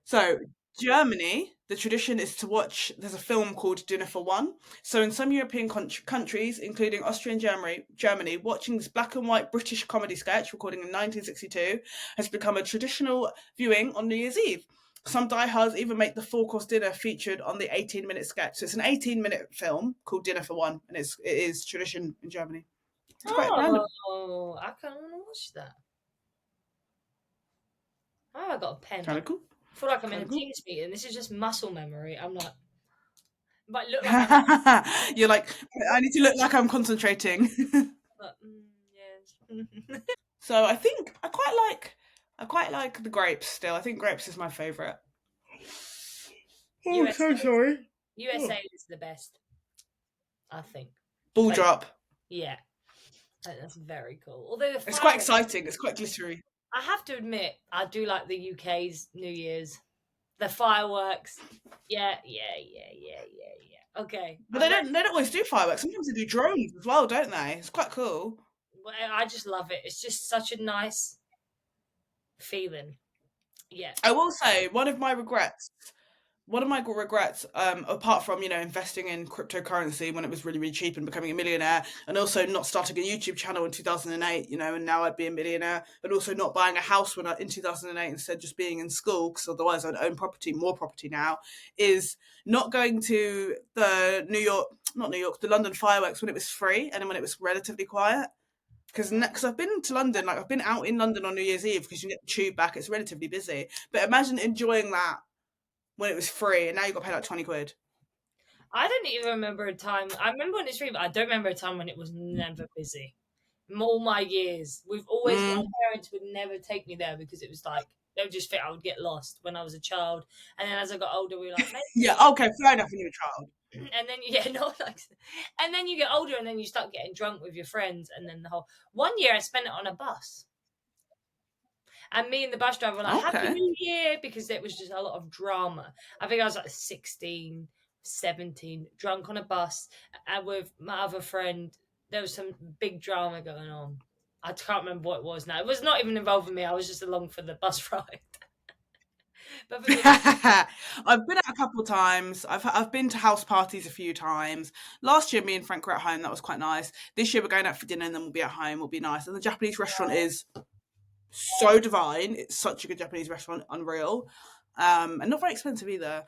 So, Germany, the tradition is to watch. There's a film called Dinner for One. So, in some European countries, including Austria and Germany, watching this black and white British comedy sketch, recording in 1962, has become a traditional viewing on New Year's Eve. Some diehards even make the four-course dinner featured on the 18-minute sketch. So, it's an 18-minute film called Dinner for One, and it is tradition in Germany. It's quite random. Oh, I kind of want to watch that. Oh, I got a pen. Kind I of cool. feel like I'm in Kind a of cool. Teams meeting. This is just muscle memory. I'm like, might look like I'm, You're like, I need to look like I'm concentrating. but, yes. So I think I quite like the grapes still. I think grapes is my favourite. Oh, USA, so sorry. USA Oh. is the best, I think. Ball Like, drop. yeah, that's very cool. Although the It's quite fireworks, exciting. It's quite glittery. I have to admit, I do like the UK's New Year's. The fireworks. Yeah, yeah, yeah, yeah, yeah, yeah. Okay, But they don't always do fireworks. Sometimes they do drones as well, don't they? It's quite cool. I just love it. It's just such a nice feeling. Yeah. I will say one of my regrets, apart from investing in cryptocurrency when it was really really cheap and becoming a millionaire, and also not starting a YouTube channel in 2008, and now I'd be a millionaire, but also not buying a house in 2008 instead just being in school because otherwise I'd own more property now, is not going to the not New York, the London fireworks when it was free and then when it was relatively quiet. Because I've been to London, like I've been out in London on New Year's Eve because you get the tube back, it's relatively busy. But imagine enjoying that when it was free, and now you got to pay like 20 quid. I don't even remember a time. I remember when it's free, but I don't remember a time when it was never busy. In all my years, we've always my Mm. parents would never take me there because it was like they would just think I would get lost when I was a child, and then as I got older, we were like Yeah, maybe, okay, fair enough when you're a child. and then yeah, not like, and then you get older, and then you start getting drunk with your friends, and then the whole one year I spent it on a bus. And me and the bus driver were like, Happy Okay. New Year, because it was just a lot of drama. I think I was like 16, 17, drunk on a bus, and with my other friend. There was some big drama going on. I can't remember what it was now. It was not even involving me. I was just along for the bus ride. But for the I've been out a couple of times. I've been to house parties a few times. Last year, me and Frank were at home. That was quite nice. This year, we're going out for dinner, and then we'll be at home. It'll be nice. And the Japanese restaurant is so divine. It's such a good Japanese restaurant, unreal, and not very expensive either.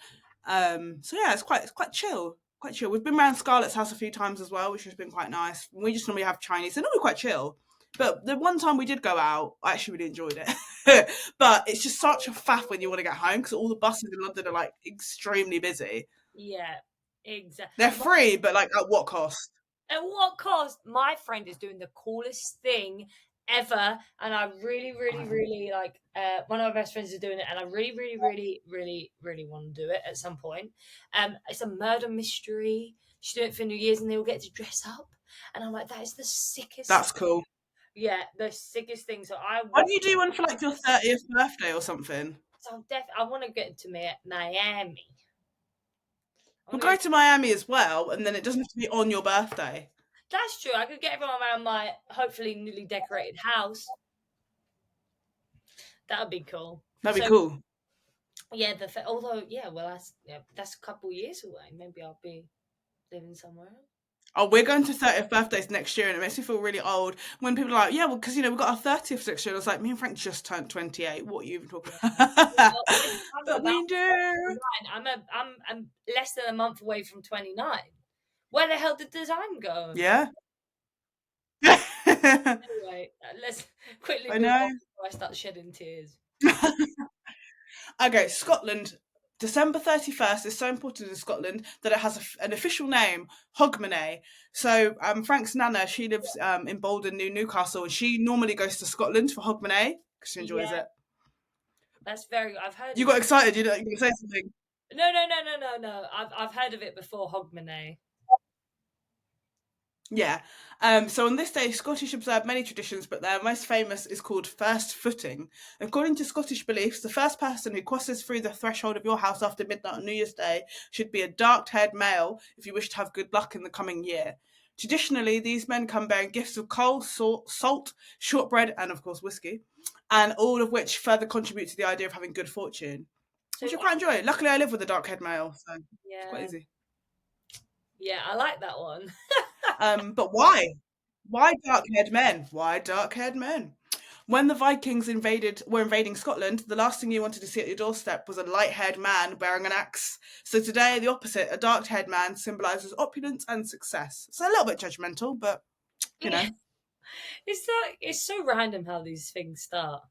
So yeah, it's quite chill, quite chill. We've been around Scarlett's house a few times as well, which has been quite nice. We just normally have Chinese, they're normally quite chill. But the one time we did go out, I actually really enjoyed it. But it's just such a faff when you want to get home because all the buses in London are like extremely busy. yeah, exactly. They're free, but like at what cost? At what cost? My friend is doing the coolest thing ever, and I really, really, really like. One of my best friends is doing it, and I really, really, really, really, really want to do it at some point. It's a murder mystery. She's doing it for New Year's, and they all get to dress up, and I'm like, that is the sickest. That's cool. Yeah, the sickest thing. So I Why want. don't you do one for like your 30th birthday or something? So I want to get to Miami. I We'll want to go go. to Miami as well, and then it doesn't have to be on your birthday. That's true. I could get everyone around my hopefully newly decorated house. That would be cool. That'd be So cool. yeah, although yeah, well that's a couple years away. Maybe I'll be living somewhere else. Oh, we're going to 30th birthdays next year, and it makes me feel really old when people are like, yeah, well, because, we've got our 30th next year. And I was like, me and Frank just turned 28. What are you even talking Yeah. about? Well, I'm But about we do. 29. I'm less than a month away from 29. Where the hell did the time go? Yeah. Anyway, let's quickly I move on know. before I start shedding tears. Okay, Scotland. December 31st is so important in Scotland that it has an official name, Hogmanay. So Frank's nana, she lives in Bolden, Newcastle, and she normally goes to Scotland for Hogmanay because she enjoys Yeah, it. that's very. I've heard You of got it. excited, you going to say something. No, no, no, no, no, no. I've heard of it before. Hogmanay. Yeah. So on this day, Scottish observe many traditions, but their most famous is called first footing. According to Scottish beliefs, the first person who crosses through the threshold of your house after midnight on New Year's Day should be a dark-haired male if you wish to have good luck in the coming year. Traditionally, these men come bearing gifts of coal, salt, shortbread, and of course whiskey, and all of which further contribute to the idea of having good fortune, which So I quite enjoy. Luckily, I live with a dark-haired male, so it's quite yeah, easy. yeah, I like that one. But why? Why dark-haired men? Why dark-haired men? When the Vikings were invading Scotland, the last thing you wanted to see at your doorstep was a light-haired man bearing an axe. So today, the opposite, a dark-haired man symbolises opulence and success. It's a little bit judgmental, but you Yeah, know, it's so random how these things start.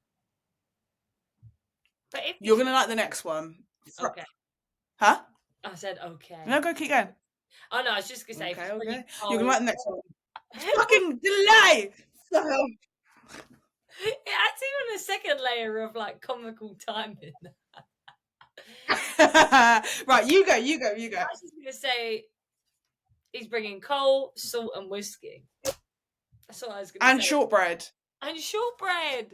But you're gonna like the next one. okay, Huh? I said okay. No, go keep going. Oh no, I was just gonna say if Okay, it's bringing okay. You're gonna coal. like the next one. Fucking delay. It adds even a second layer of like comical timing. Right, you go. You go. You go. I was just gonna say he's bringing coal, salt, and whiskey. That's what I was gonna And say. shortbread. And shortbread.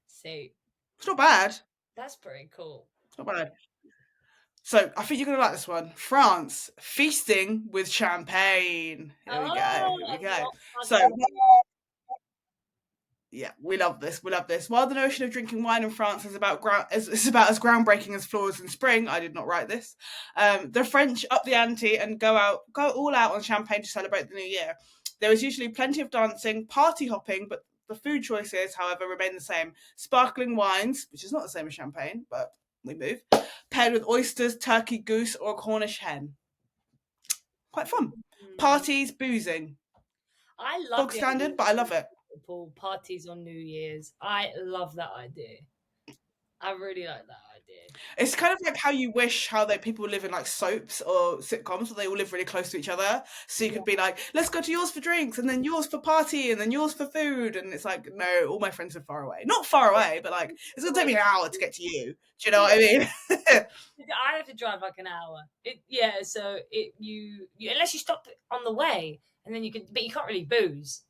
See, It's not bad. that's pretty cool. It's not bad. So I think you're gonna like this one. France, feasting with champagne. Here we go. Oh, Here we I'm go. not So fucking. yeah, we love this. We love this. While the notion of drinking wine in France is about as groundbreaking as flowers in spring, I did not write this. The French up the ante and go all out on champagne to celebrate the new year. There is usually plenty of dancing, party hopping, but the food choices, however, remain the same. Sparkling wines, which is not the same as champagne, but we move, paired with oysters, turkey, goose, or a Cornish hen. Quite fun. Mm. Parties, boozing. I love Bog the idea standard, but I love it. of pool parties on New Year's. I love that idea. I really like that idea. It's kind of like how you wish how people live in like soaps or sitcoms where they all live really close to each other. So you Yeah. could be like, let's go to yours for drinks, and then yours for party, and then yours for food. And it's like, no, all my friends are far away. Not far away, but like it's gonna take me an hour to get to you. Do you know what I mean? I have to drive like an hour. So you unless you stop on the way and then you can, but you can't really booze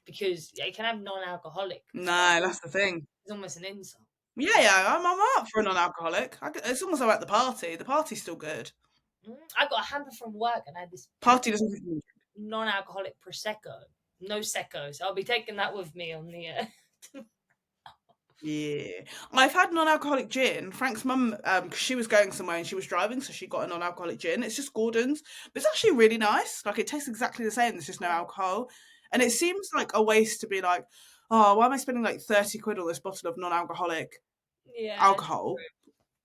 because you can have non-alcoholic stuff. No, that's the thing. It's almost an insult. Yeah, yeah, I'm up for a non-alcoholic. It's almost like the party. The party's still good. I got a hamper from work and I had this Party doesn't. non-alcoholic prosecco, no secco. So I'll be taking that with me on the. Yeah, I've had non-alcoholic gin. Frank's mum, because she was going somewhere and she was driving, so she got a non-alcoholic gin. It's just Gordon's, but it's actually really nice. Like it tastes exactly the same. There's just no alcohol, and it seems like a waste to be like, oh, why am I spending like 30 quid on this bottle of non-alcoholic Yeah, alcohol,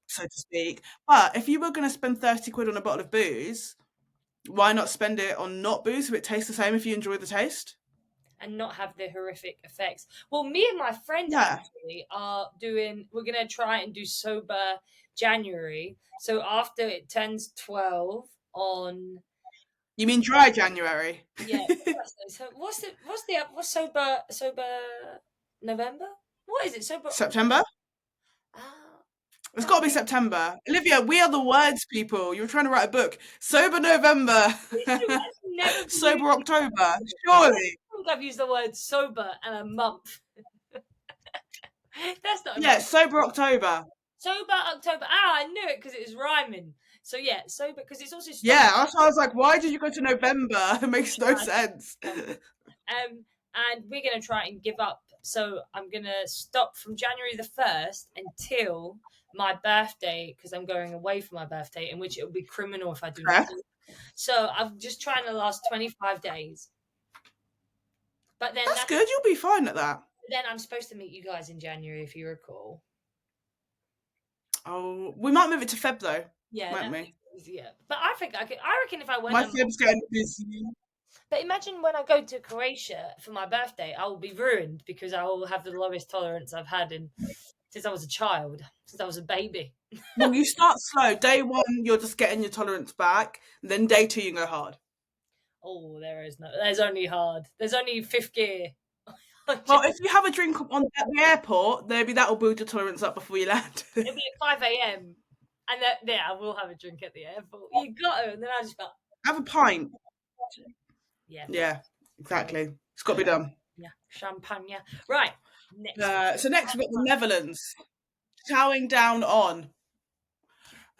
so to speak? But if you were going to spend 30 quid on a bottle of booze, why not spend it on not booze if it tastes the same if you enjoy the taste? and not have the horrific effects. Well, me and my friend Yeah. actually are doing. We're gonna try and do sober January. So after it turns 12 on. You mean dry January? Yeah. So what's sober November? What is it? Sober September? ah It's got to be okay. September. Olivia, we are the words people. You were trying to write a book. Sober November. I've never been using Sober October. I Surely. think I've used the word sober and a month. That's not a Yeah, month. Sober October. Sober October. Ah, I knew it because it was rhyming. So yeah, sober because it's also stop. Yeah, that's why I was like, why did you go to November? It makes no sense. And we're gonna try and give up. So I'm gonna stop from January the 1st until my birthday because I'm going away for my birthday, in which it would be criminal if I do not Fair. do. So I'm just trying to last 25 days. But That's good. You'll be fine at that. then I'm supposed to meet you guys in January, if you recall. Oh, we might move it to Feb though, Yeah, won't that we? makes it easier. But I think I reckon if I went, My Feb's getting busy. but imagine when I go to Croatia for my birthday, I will be ruined because I will have the lowest tolerance I've had since I was a child, since I was a baby. Well, you start slow. Day one, you're just getting your tolerance back. Then day two, you go hard. Oh, there's only hard. There's only fifth gear. Well, if you have a drink at the airport, maybe that will build your tolerance up before you land. It'll be at 5 a.m. And yeah, I will have a drink at the airport. You got to. And then I just got, Have a pint. yeah. Yeah, exactly. It's got to be done. Yeah, champagne. Right. Next. So next we've got the Netherlands. Chowing down on.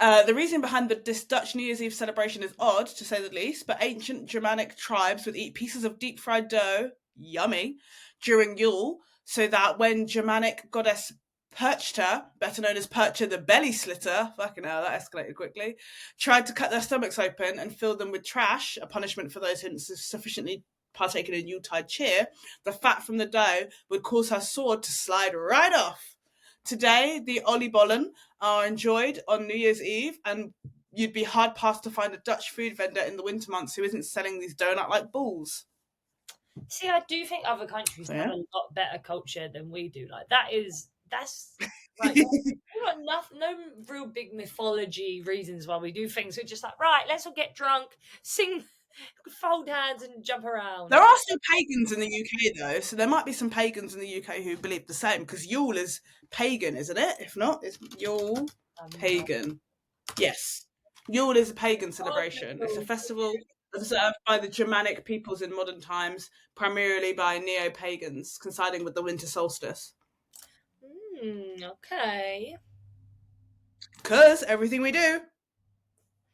The reason behind this Dutch New Year's Eve celebration is odd, to say the least, but ancient Germanic tribes would eat pieces of deep fried dough, yummy, during Yule, so that when Germanic goddess Perchta, better known as Percha the belly slitter, fucking hell, that escalated quickly, tried to cut their stomachs open and fill them with trash, a punishment for those who hadn't sufficiently partaken in Yuletide cheer, the fat from the dough would cause her sword to slide right off. Today, the oliebollen are enjoyed on New Year's Eve, and you'd be hard-pressed to find a Dutch food vendor in the winter months who isn't selling these donut-like balls. See, I do think other countries have a lot better culture than we do. Like that's like we've got no real big mythology reasons why we do things. We're just like, right, let's all get drunk, sing, fold hands, and jump around. There are still pagans in the UK though, so there might be some pagans in the UK who believe the same, because Yule is pagan, isn't it? If not, it's Yule pagan. Yes. Yule is a pagan celebration. It's a festival observed by the Germanic peoples in modern times, primarily by neo-pagans, coinciding with the winter solstice. Okay. Because everything we do,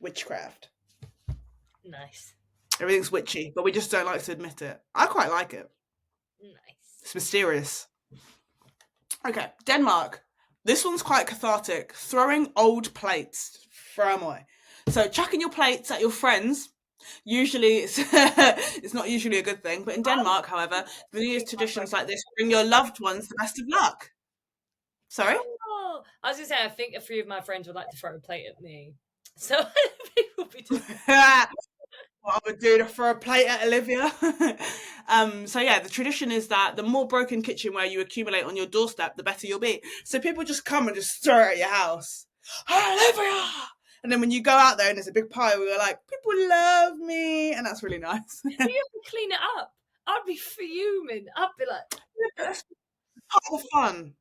witchcraft. Nice. Everything's witchy, but we just don't like to admit it. I quite like it. Nice. It's mysterious. Okay, Denmark. This one's quite cathartic. Throwing old plates. Throw them away. So chucking your plates at your friends. Usually, it's not usually a good thing. But in Denmark, however, the New Year's traditions like this bring your loved ones the best of luck. Sorry? Oh, I was going to say, I think a few of my friends would like to throw a plate at me. So people be doing what I would do to throw a plate at Olivia. So yeah, the tradition is that the more broken kitchenware you accumulate on your doorstep, the better you'll be. So people just come and just throw it at your house. Olivia! And then when you go out there and there's a big pile, we're like, people love me. And that's really nice. You have to clean it up. I'd be fuming. I'd be like... That's part of the fun.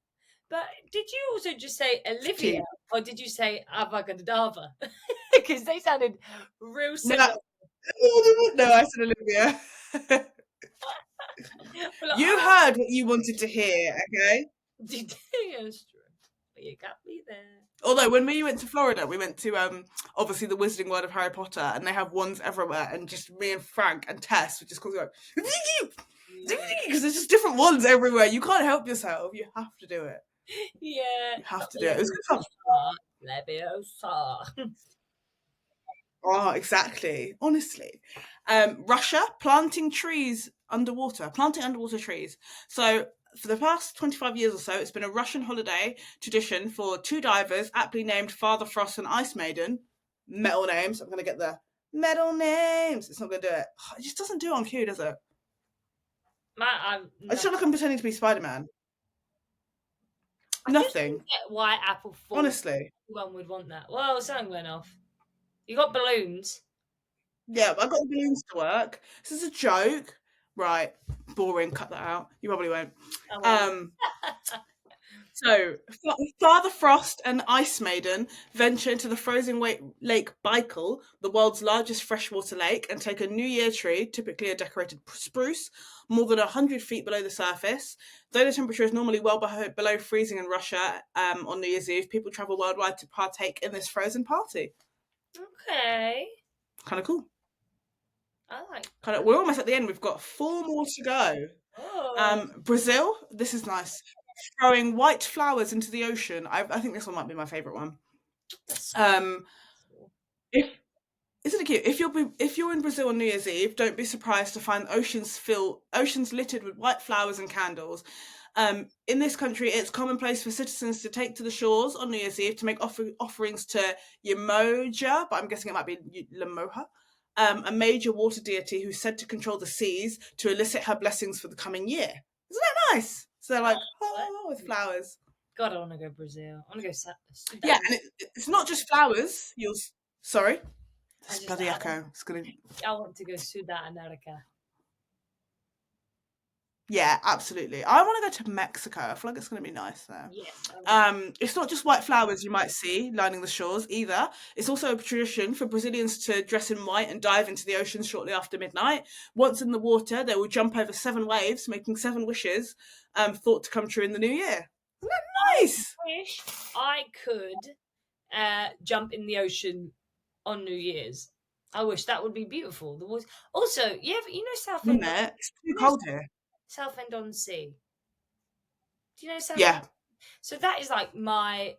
But did you also just say Olivia, or did you say Avagadava? Because they sounded real similar. No, I said Olivia. You heard what you wanted to hear, okay? Did you got me there. Although when we went to Florida, we went to obviously the Wizarding World of Harry Potter, and they have wands everywhere, and just me and Frank and Tess would just call like because there's just different wands everywhere. You can't help yourself. You have to do it. Yeah, you have to do it. It was good fun. Leviosa. Oh, exactly. Honestly, Russia planting underwater trees. So for the past 25 years or so, it's been a Russian holiday tradition for two divers, aptly named Father Frost and Ice Maiden. Metal names. I'm going to get the metal names. It's not going to do it. It just doesn't do it on cue, does it? I just feel like I'm pretending to be Spider-Man. Nothing. Why Apple 4? Honestly. One would want that. Well, something went off. You got balloons. Yeah, but I got the balloons to work. This is a joke. Right. Boring. Cut that out. You probably won't. So, Father Frost and Ice Maiden venture into the frozen Lake Baikal, the world's largest freshwater lake, and take a New Year tree, typically a decorated spruce, more than 100 feet below the surface. Though the temperature is normally well below freezing in Russia on New Year's Eve, people travel worldwide to partake in this frozen party. Okay. Kind of cool. I like. We're almost at the end. We've got 4 more to go. Oh. Brazil. This is nice. throwing white flowers into the ocean. I think this one might be my favourite one. That's so Um, beautiful. if Isn't it cute? If you're in Brazil on New Year's Eve, don't be surprised to find oceans littered with white flowers and candles. In this country, it's commonplace for citizens to take to the shores on New Year's Eve to make offerings to Yemoja, but I'm guessing it might be Lamoja, a major water deity who's said to control the seas to elicit her blessings for the coming year. Isn't that nice? So they're like, Oh, oh, with flowers. God, I want to go Brazil. I want to go Yeah, Sudan. and it's not just flowers. Sorry, I this just, bloody echo. It's gonna. I want to go Sudan, America. Yeah, absolutely. I want to go to Mexico. I feel like it's going to be nice there. Yes, I would. It's not just white flowers you might see lining the shores either. It's also a tradition for Brazilians to dress in white and dive into the ocean shortly after midnight. Once in the water, they will jump over 7 waves, making 7 wishes thought to come true in the new year. Isn't that I nice? wish I could jump in the ocean on New Year's. I wish that would be beautiful. The water. Also, you know Wouldn't it? It's too you know cold here. Southend on Sea. Do you know Southend? Yeah. So that is like my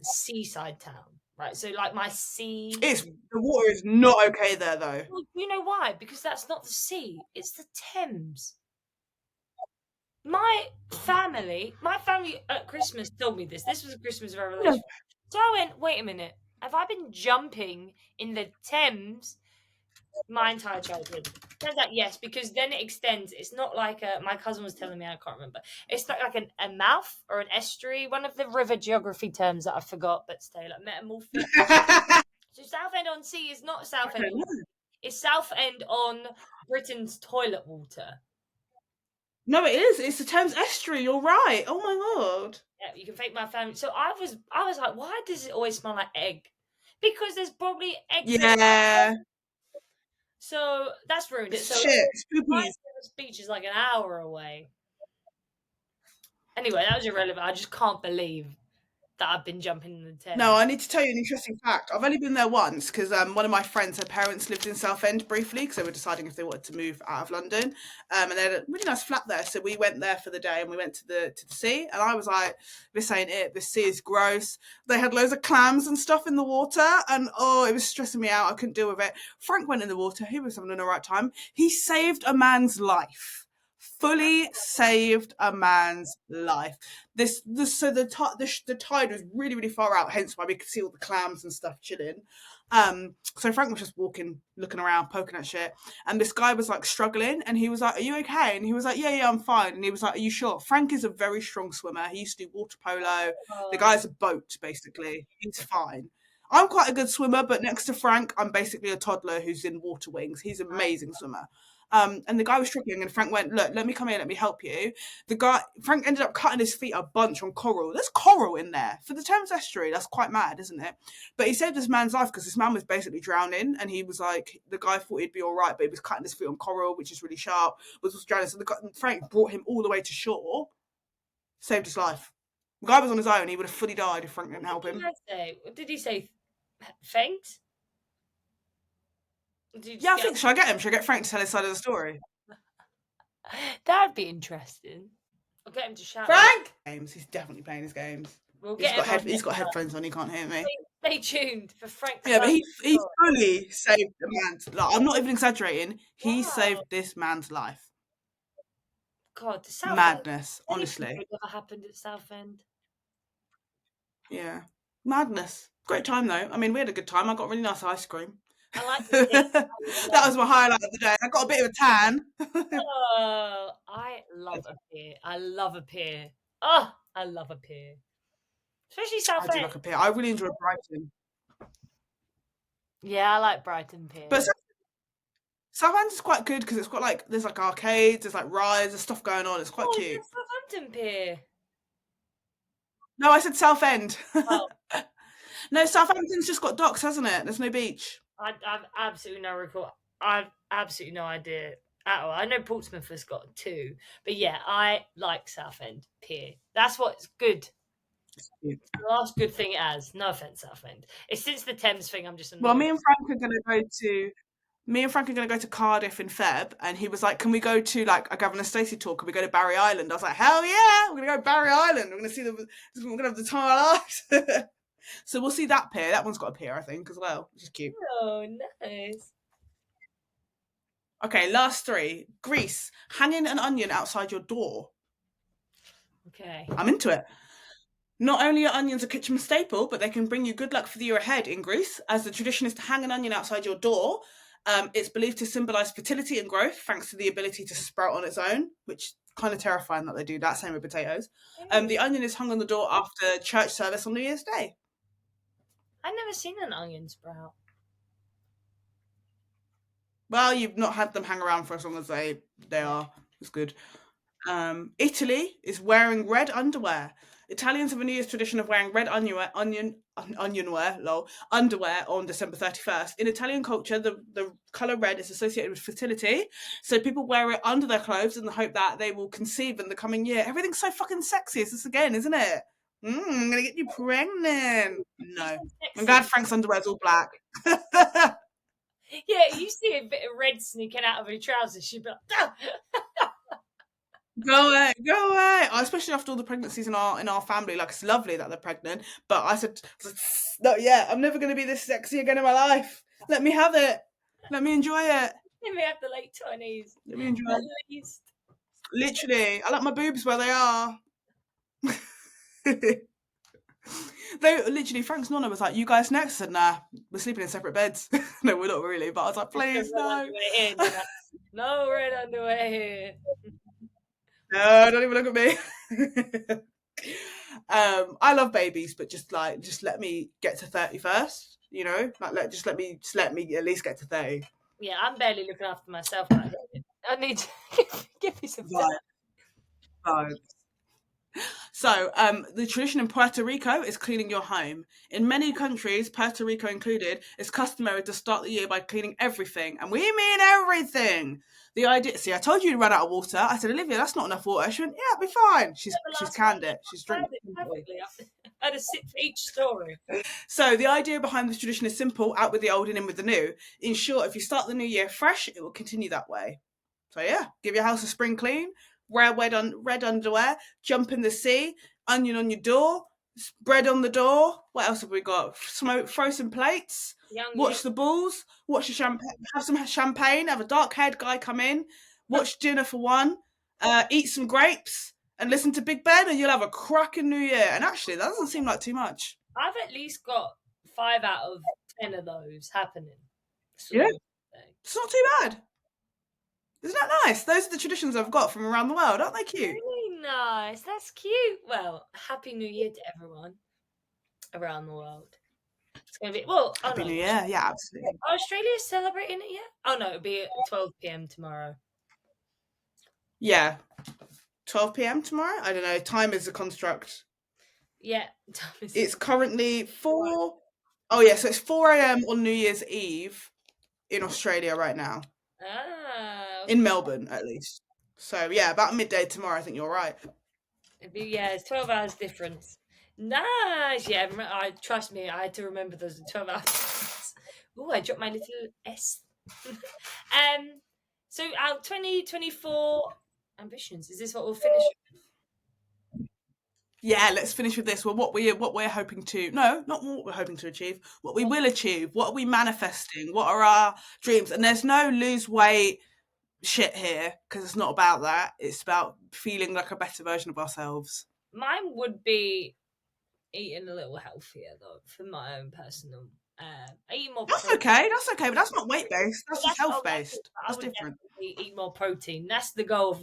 seaside town, right? So like my sea. The water is not okay there though. Well, you know why? Because that's not the sea; it's the Thames. My family at Christmas told me this. This was a Christmas Yeah. revelation. So I went, wait a minute, have I been jumping in the Thames my entire childhood? Turns out yes, because then it extends. It's not like my cousin was telling me, I can't remember. It's not like a mouth or an estuary, one of the river geography terms that I forgot, but stay like metamorphic. So Southend on Sea is not Southend on Sea. It's Southend on Britain's toilet water. No, it is. It's the Thames estuary. You're right. Oh my god. Yeah, you can fake my family. So I was like, why does it always smell like egg? Because there's probably eggs in my Yeah. so that's ruined it. It's So shit. It's my poopies. nearest beach is like an hour away. Anyway, that was irrelevant. I just can't believe that I've been jumping in the No, Thames. I need to tell you an interesting fact. I've only been there once because one of my friends, her parents lived in Southend briefly because they were deciding if they wanted to move out of London, and they had a really nice flat there. So we went there for the day and we went to the sea, and I was like, "This ain't it. This sea is gross." They had loads of clams and stuff in the water, and oh, it was stressing me out. I couldn't deal with it. Frank went in the water. He was having an alright time. He saved a man's life. Fully saved a man's life. So the tide was really really far out, hence why we could see all the clams and stuff chilling. So Frank was just walking, looking around, poking at shit, and this guy was like struggling, and he was like, "Are you okay?" And he was like, "Yeah, I'm fine." And he was like, "Are you sure?" Frank is a very strong swimmer. He used to do water polo. The Oh, guy's a boat basically. He's fine. I'm quite a good swimmer, but next to Frank, I'm basically a toddler who's in water wings. He's an amazing swimmer. And the guy was struggling, and Frank went, "Look, let me come here, let me help you." Frank ended up cutting his feet a bunch on coral. There's coral in there for the Thames estuary. That's quite mad, isn't it? But he saved this man's life because this man was basically drowning, and he was like, the guy thought he'd be all right, but he was cutting his feet on coral, which is really sharp. Was drowning, so Frank brought him all the way to shore, saved his life. The guy was on his own; he would have fully died if Frank didn't what help did the him. guy say? What did he say? Faint? Did you Yeah, just I think. Should I get him? Should I get Frank to tell his side of the story? That'd be interesting. I'll get him to shout. Frank! Games. He's definitely playing his games. We'll get everyone. He's got headphones on. He can't hear me. Stay tuned for Frank's Yeah, but side of he the fully saved the man's life. I'm not even exaggerating. He Wow. saved this man's life. God, the Southend. Madness, Anything honestly. good ever happened at Southend? Yeah. Madness. Great time though. I mean, we had a good time. I got really nice ice cream. I like the pig. That was my highlight of the day. I got a bit of a tan. Oh, I love a pier. I love a pier. Oh, I love a pier. Especially I do Southend. like a pier. I really enjoyed Brighton. Yeah, I like Brighton Pier. But Southampton's is quite good because it's got like, there's like arcades, there's like rides, there's stuff going on. It's quite Oh, is cute. it Southampton Pier? No, I said Southend. Oh, No, Southampton's just got docks, hasn't it? There's no beach. I've absolutely no recall. I've absolutely no idea at all. I know Portsmouth has got two, but yeah, I like Southend Pier. That's what's good. The last good thing it has. No offense, Southend. It's since the Thames thing. I'm just Well, annoyed. me and Frank are going to go to me and Frank are going to go to Cardiff in Feb, and he was like, can we go to like a Gavin and Stacey tour? Can we go to Barry Island? I was like, hell yeah, we're going to go to Barry Island. We're going to see we're going to have the time of our lives. So we'll see that pier. That one's got a pier, I think, as well, which is cute. Oh, nice. Okay, last three. Greece, hanging an onion outside your door. Okay. I'm into it. Not only are onions a kitchen staple, but they can bring you good luck for the year ahead in Greece, as the tradition is to hang an onion outside your door. It's believed to symbolise fertility and growth, thanks to the ability to sprout on its own, which kind of terrifying that they do that. Same with potatoes. The onion is hung on the door after church service on New Year's Day. I've never seen an onion sprout. Well, you've not had them hang around for as long as they are. It's good. Italy is wearing red underwear. Italians have a New Year's tradition of wearing red underwear on December 31st. In Italian culture, the colour red is associated with fertility, so people wear it under their clothes in the hope that they will conceive in the coming year. Everything's so fucking sexy. It's this again, isn't it? I'm gonna get you pregnant. No, I'm glad Frank's underwear's all black. Yeah, you see a bit of red sneaking out of her trousers, she'd be like, ah! Go away, go away. Especially after all the pregnancies in our family, like it's lovely that they're pregnant. But I said, no, yeah, I'm never going to be this sexy again in my life. Let me have it. Let me enjoy it. Let me have the late 20s. Let me enjoy At it. least. Literally, I like my boobs where they are. They literally, Frank's nonna was like, "You guys next?" I said, "Nah, we're sleeping in separate beds." No, we're not really, but I was like, "Please, no." No red underwear here. No, don't even look at me. I love babies, but just let me get to 30 first, you know? Like let me at least get to 30. Yeah, I'm barely looking after myself right now. I need to give me some time. Right. So, the tradition in Puerto Rico is cleaning your home. In many countries, Puerto Rico included, it's customary to start the year by cleaning everything, and we mean everything. The idea. See, I told you to run out of water. I said, Olivia, that's not enough water. She went, yeah, it'll be fine. She's canned it. She's drinking it. Perfectly. I had a sip for each story. So the idea behind this tradition is simple: out with the old and in with the new. In short, if you start the new year fresh, it will continue that way. So yeah, give your house a spring clean, wear red underwear, jump in the sea, onion on your door, bread on the door. What else have we got? Throw some plates, watch the Bulls, watch the champagne, have some champagne, have a dark-haired guy come in, watch dinner for one, eat some grapes, and listen to Big Ben, and you'll have a cracking New Year. And actually, that doesn't seem like too much. I've at least got 5 out of 10 of those happening. Yeah, it's not too bad. Isn't that nice? Those are the traditions I've got from around the world. Aren't they cute? Really nice. That's cute. Well, Happy New Year to everyone around the world. It's going to be, Happy New Year. Yeah, absolutely. Are Australia celebrating it yet? Oh, no, it'll be at 12 p.m. tomorrow. Yeah. 12 p.m. tomorrow? I don't know. Time is a construct. Yeah. It's currently 4. Oh, yeah. So it's 4 a.m. on New Year's Eve in Australia right now. Okay. In Melbourne, at least. So, yeah, about midday tomorrow. I think you're right. It's 12 hours difference. Nice. Yeah, trust me, I had to remember those 12 hours. Oh, I dropped my little S. So our 2024 ambitions, is this what we'll finish with? Yeah, let's finish with this. Well, what we're hoping to, no, not what we're hoping to achieve, what we will achieve, what are we manifesting, what are our dreams? And there's no lose weight shit here, because it's not about that. It's about feeling like a better version of ourselves. Mine would be eating a little healthier, though, for my own personal. Eating more. That's okay, but that's not weight based. That's just health based. That's different. Eat more protein. That's the goal.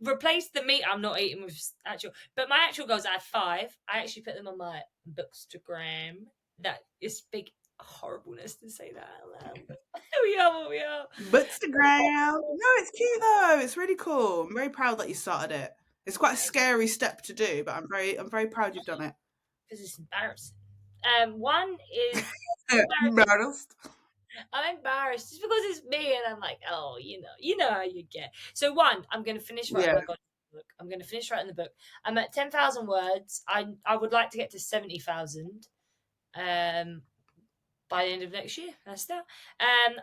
Replace the meat I'm not eating with actual. But my actual goals, I have 5. I actually put them on my Bookstagram. That is big horribleness to say that out loud. We are. Bookstagram. No, it's cute though. It's really cool. I'm very proud that you started it. It's quite a scary step to do, but I'm very proud you've done it. Because it's embarrassing. One is embarrassed. I'm embarrassed just because it's me, and I'm like, oh, you know how you get. So 1, I'm going to finish writing the book. I'm going to finish writing the book. I'm at 10,000 words. I would like to get to 70,000. by the end of next year. That's that.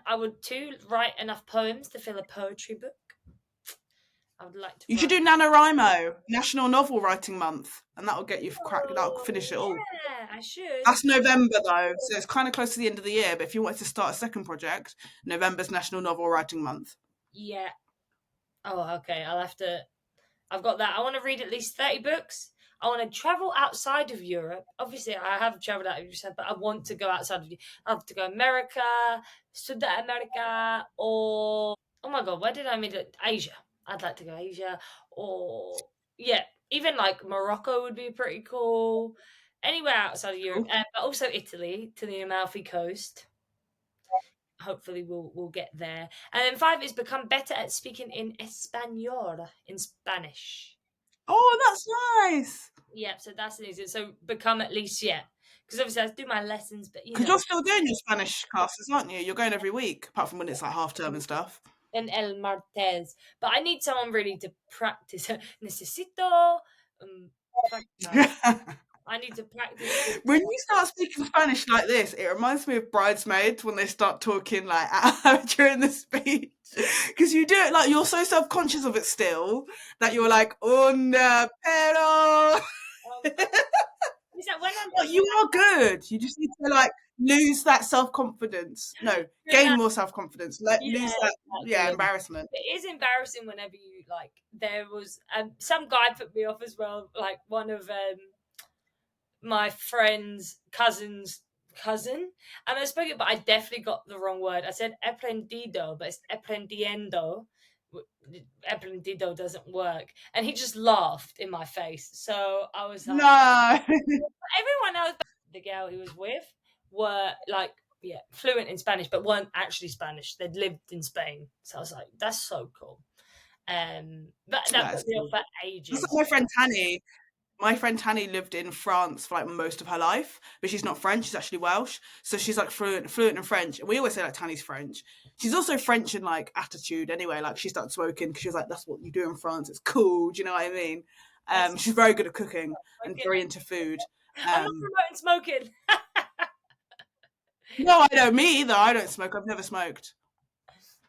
I would too write enough poems to fill a poetry book. I would like to You should write. do NaNoWriMo, National Novel Writing Month, and that'll get you that'll Oh, finish it all. yeah, I should. That's November though, so it's kind of close to the end of the year. But if you wanted to start a second project, November's National Novel Writing Month. Yeah. Oh, okay. I'll have to. I've got that. I want to read at least 30 books. I want to travel outside of Europe. Obviously, I have traveled out of Europe, but I want to go outside of. I have to go America, South America, or oh my god, where did I meet it? Asia. I'd like to go Asia, or yeah, even like Morocco would be pretty cool. Anywhere outside of Europe, Cool. but also Italy to the Amalfi Coast. Hopefully, we'll get there. And then 5 is become better at speaking in Espanol, in Spanish. Oh, that's nice. Yeah, so that's an easy. So become at least, yeah, because obviously I do my lessons, but Because you're still doing your Spanish classes, aren't you? You're going every week, apart from when it's like half term and stuff. en el martes. But I need someone really to practice. Necesito practicar. I need to practice. When you start speaking Spanish like this, it reminds me of Bridesmaids when they start talking like during the speech. Because you do it like you're so self-conscious of it still that you're like, una pero. Is that when I'm But you are good. You just need to like lose that self-confidence. No, gain more self-confidence. Lose yeah, that, yeah, exactly. embarrassment. It is embarrassing whenever you like. There was some guy put me off as well. Like one of my friend's cousin, and I spoke it, but I definitely got the wrong word. I said aprendido, but it's aprendiendo. Aprendido doesn't work, and he just laughed in my face. So I was like, No. everyone else, the girl he was with, were like, yeah, fluent in Spanish, but weren't actually Spanish. They'd lived in Spain, so I was like, that's so cool. But that That's put me off cool. for That's ages. like my friend Tanny. My friend Tanny lived in France for like most of her life, but she's not French. She's actually Welsh, so she's like fluent in French. And we always say like Tanny's French. She's also French in like attitude anyway. Like she started smoking because she was like, "That's what you do in France. It's cool." Do you know what I mean? That's She's very good at cooking and okay. very into food. I'm not Um, promoting smoking. no, I don't. Me either. I don't smoke. I've never smoked.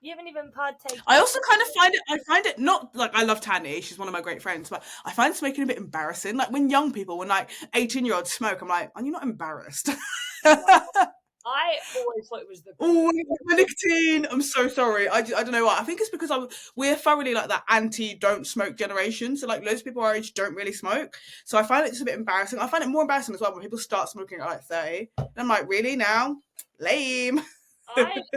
You haven't even partaken. I also kind of find it. I find it not like I love Tanny. She's one of my great friends, but I find smoking a bit embarrassing. Like when young people, when like 18-year-olds smoke, I'm like, are you not embarrassed? No, I always thought it was the cool. Oh, nicotine. I'm so sorry. I don't know why. I think it's because we're thoroughly like that anti don't smoke generation. So like loads of people our age don't really smoke. So I find it just a bit embarrassing. I find it more embarrassing as well when people start smoking at like 30. And I'm like, really now? Lame. Everyone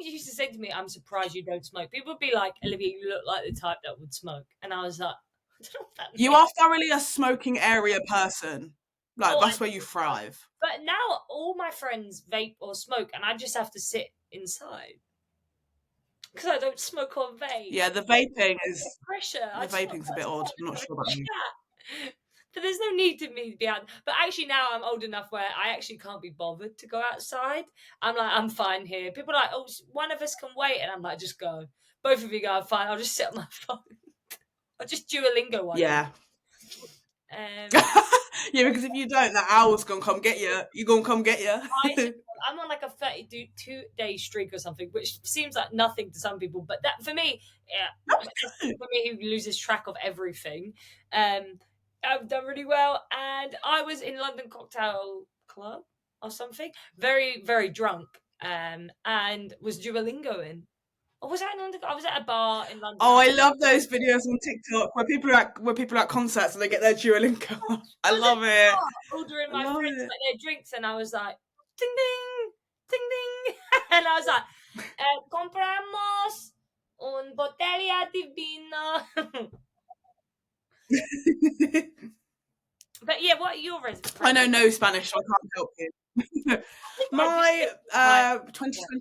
used to say to me, "I'm surprised you don't smoke." People would be like, "Olivia, you look like the type that would smoke," and I was like, "I don't know what that You means." are thoroughly a smoking area person. Like Oh, that's where you thrive. but now all my friends vape or smoke, and I just have to sit inside because I don't smoke or vape. Yeah, the vaping is Pressure. I the just want vaping's a bit odd. I'm not to sure about you. chat. But there's no need to me to be out. But actually, now I'm old enough where I actually can't be bothered to go outside. I'm like, I'm fine here. People are like, oh, one of us can wait, and I'm like, just go. Both of you go. I'm fine. I'll just sit on my phone. I'll just Duolingo one of you. Yeah. Um, Yeah, because if you don't, that owl's gonna come get you. You gonna come get you. I'm on like a 32-day streak or something, which seems like nothing to some people, but that for me, yeah, for me who loses track of everything, I've done really well. And I was in London Cocktail Club or something, very very drunk, and was Duolingoing. Or was I in London? I was at a bar in London. Oh, I love those videos on TikTok where people are at concerts and they get their Duolingo. I I was at love it. ordering I my love friends it. like their drinks, and I was like, ding ding, ding ding, and I was like, compramos un botella de vino. But yeah, what are your I know presents? no Spanish, so I can't help you. I think I just My did my 2020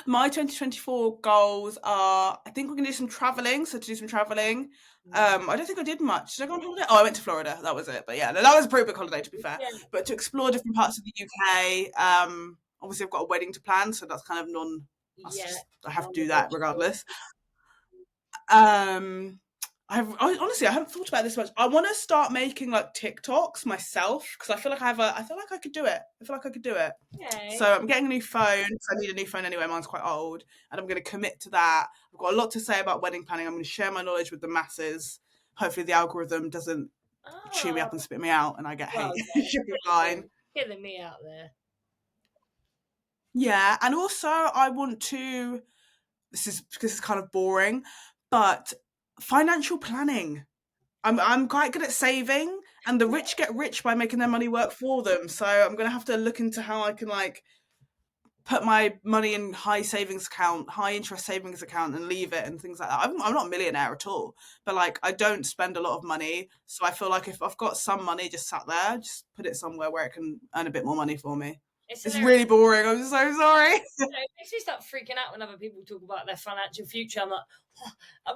my 2024 goals are I think we're gonna do some traveling. So to do some traveling. I don't think I did much. Did I go on holiday? Oh, I went to Florida. That was it. But yeah, no, that was a pretty big holiday to be fair. yeah, But to explore different parts of the UK. Obviously I've got a wedding to plan, so that's kind of yeah, I have to do that non-negotiable. regardless. Um Honestly, I haven't thought about this much. I want to start making like TikToks myself because I feel like I feel like I could do it. I feel like I could do it. So Okay. I'm getting a new phone. So I need a new phone anyway. Mine's quite old, and I'm going to commit to that. I've got a lot to say about wedding planning. I'm going to share my knowledge with the masses. Hopefully, the algorithm doesn't chew me Oh, up and spit me out, and I get hate. well It done. should be Pretty fine. good. Killing me out there. Yeah, and also I want to. This is kind of boring, but financial planning. I'm quite good at saving, and the rich get rich by making their money work for them. So I'm gonna have to look into how I can like put my money in high interest savings account, and leave it and things like that. I'm not a millionaire at all, but like I don't spend a lot of money, so I feel like if I've got some money just sat there, just put it somewhere where it can earn a bit more money for me. It's It's hilarious. really boring. I'm so sorry. It makes me start freaking out when other people talk about their financial future. I'm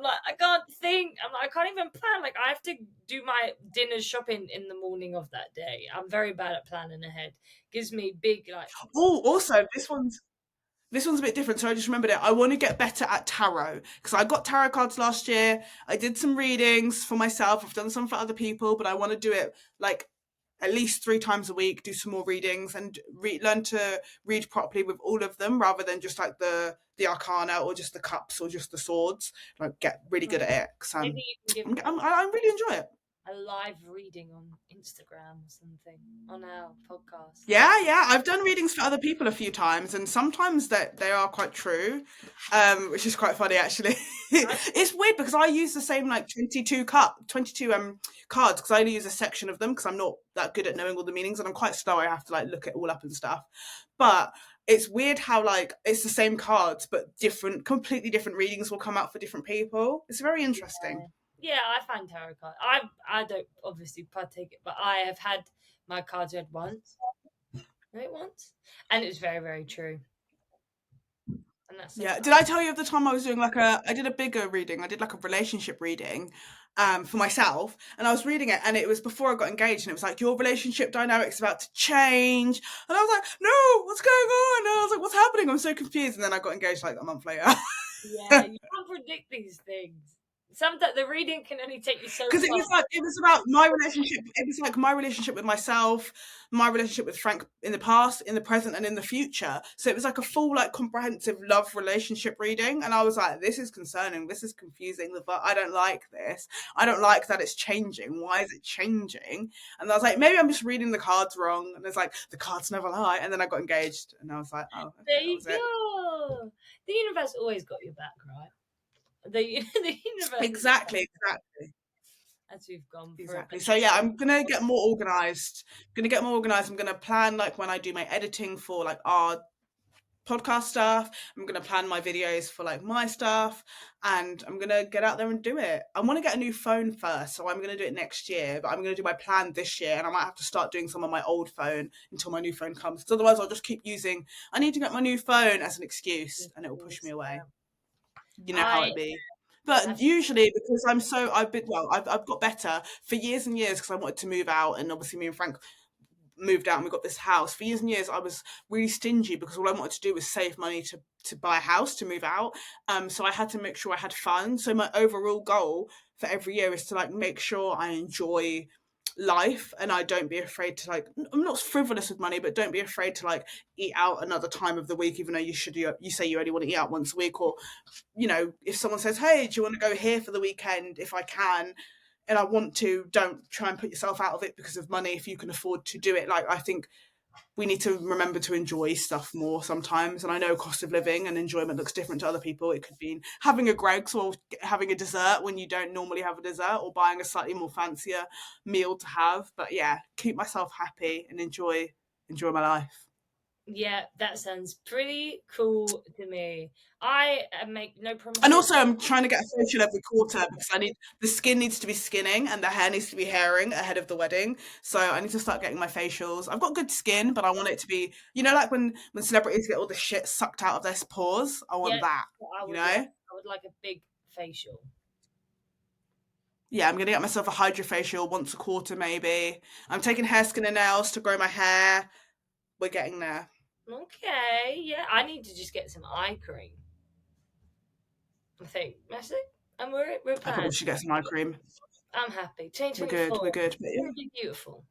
like, I can't think. I'm like, I can't even plan. Like, I have to do my dinner shopping in the morning of that day. I'm very bad at planning ahead. Gives me big like, Oh, also this one's a bit different, so I just remembered it. I want to get better at tarot because I got tarot cards last year. I did some readings for myself. I've done some for other people, but I want to do it like at least 3 times a week. Do some more readings and learn to read properly with all of them, rather than just like the arcana or just the cups or just the swords. Like get really good at it because maybe you can give I really enjoy it. a live reading on Instagram or something on our podcast. Yeah, yeah. I've done readings for other people a few times, and sometimes that they are quite true, which is quite funny actually. I, It's weird because I use the same like 22 cards because I only use a section of them because I'm not that good at knowing all the meanings, and I'm quite slow. I have to like look it all up and stuff. But it's weird how like it's the same cards, but completely different readings will come out for different people. It's very interesting. yeah, I find tarot cards. I don't obviously partake it, but I have had my cards read once. Read once, and it was very very true. And that says Yeah. Did I tell you of the time I was doing like I did a bigger reading. I did like a relationship reading for myself, and I was reading it, and it was before I got engaged, and it was like your relationship dynamics about to change, and I was like, no, what's going on? And I was like, what's happening? I'm so confused, and then I got engaged like a month later. yeah, you can't predict these things. Sometimes the reading can only take you so Because it far. was like it was about my relationship. It was like my relationship with myself, my relationship with Frank in the past, in the present, and in the future. So it was like a full, like, comprehensive love relationship reading. And I was like, this is concerning. This is confusing. I don't like this. I don't like that it's changing. Why is it changing? And I was like, maybe I'm just reading the cards wrong. And it's like the cards never lie. And then I got engaged, and I was like, oh, There okay, that you was it. go. The universe always got your back, right? The universe is Exactly, exactly. as we've gone through. Exactly. So yeah, I'm gonna get more organized. Gonna get more organized. I'm gonna plan like when I do my editing for like our podcast stuff. I'm gonna plan my videos for like my stuff, and I'm gonna get out there and do it. I want to get a new phone first, so I'm gonna do it next year. But I'm gonna do my plan this year, and I might have to start doing some on my old phone until my new phone comes. Because otherwise, I'll just keep using. I need to get my new phone as an excuse, and it will push me away. You know how I it be. have But usually, because I've got better for years and years because I wanted to move out, and obviously me and Frank moved out and we got this house. For years and years, I was really stingy because all I wanted to do was save money to buy a house to move out. So I had to make sure I had fun. So my overall goal for every year is to like make sure I enjoy life, and I don't be afraid to like I'm not frivolous with money, but don't be afraid to like eat out another time of the week, even though you say you only want to eat out once a week. Or if someone says, hey, do you want to go here for the weekend, if I can, and I want to, don't try and put yourself out of it because of money if you can afford to do it. Like, I think we need to remember to enjoy stuff more sometimes. And I know cost of living and enjoyment looks different to other people. It could be having a Greg's or having a dessert when you don't normally have a dessert, or buying a slightly more fancier meal to have. But yeah, keep myself happy and enjoy my life. yeah, that sounds pretty cool to me. I make no And promises. also, I'm trying to get a facial every quarter because the skin needs to be skinning and the hair needs to be hairing ahead of the wedding. So I need to start getting my facials. I've got good skin, but I want it to be, like when celebrities get all the shit sucked out of their pores. I Yeah, want that. what I You would like. know? I would like a big facial. Yeah, I'm gonna get myself a hydrofacial once a quarter, maybe. I'm taking hair, skin, and nails to grow my hair. We're getting there. Okay, yeah, I need to just get some eye cream. I think that's it. And we're I probably planned. should get some eye cream. I'm happy. We're good. 2024 We're good. But yeah, will be beautiful.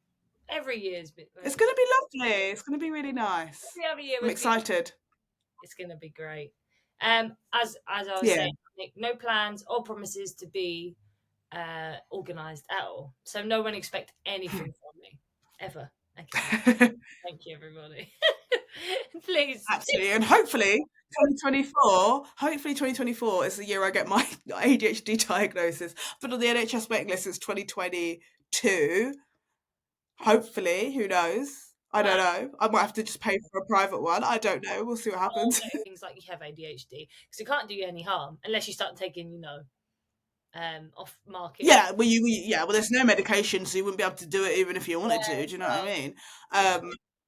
Every year's been it's gonna be lovely. It's gonna be really nice. every other year I'm was beautiful. excited. It's gonna be great. As I was Yeah. saying, Nick, no plans or promises to be organized at all. So no one expect anything from me ever. Okay. Thank you, everybody. Please. Actually, and hopefully 2024 is the year I get my ADHD diagnosis. But on the NHS waiting list since 2022. Hopefully, who knows? I Well, don't know. I might have to just pay for a private one. I don't know. We'll see what happens. things like you have ADHD because it can't do you any harm unless you start taking, off market. Yeah, yeah, well, there's no medication, so you wouldn't be able to do it even if you wanted to. Do you know what I mean?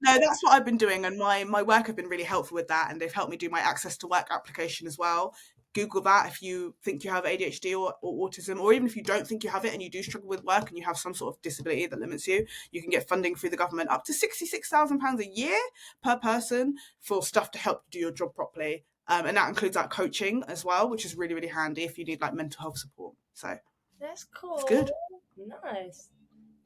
No, that's what I've been doing, and my work have been really helpful with that, and they've helped me do my access to work application as well. Google that if you think you have ADHD or autism, or even if you don't think you have it and you do struggle with work and you have some sort of disability that limits you, you can get funding through the government up to £66,000 a year per person for stuff to help you do your job properly. And that includes like coaching as well, which is really, really handy if you need like mental health support. So That's it's cool. good. Nice.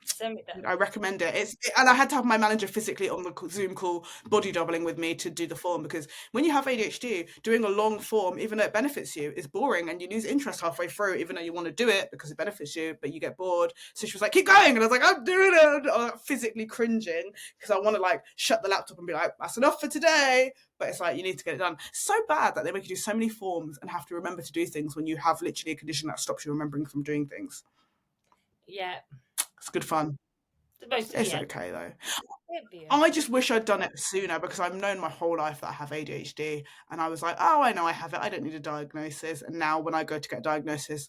Send me that. I recommend it. And I had to have my manager physically on the Zoom call, body doubling with me to do the form, because when you have ADHD, doing a long form, even though it benefits you, is boring and you lose interest halfway through, even though you want to do it because it benefits you, but you get bored. So she was like, "Keep going," and I was like, "I'm doing it." I'm like, physically cringing because I want to like shut the laptop and be like, "That's enough for today." But it's like you need to get it done. It's so bad that they make you do so many forms and have to remember to do things when you have literally a condition that stops you remembering from doing things. Yeah. It's good fun. The most, It's yeah. okay though. It'd be I just wish I'd done it sooner because I've known my whole life that I have ADHD, and I was like, oh, I know I have it. I don't need a diagnosis. And now when I go to get a diagnosis,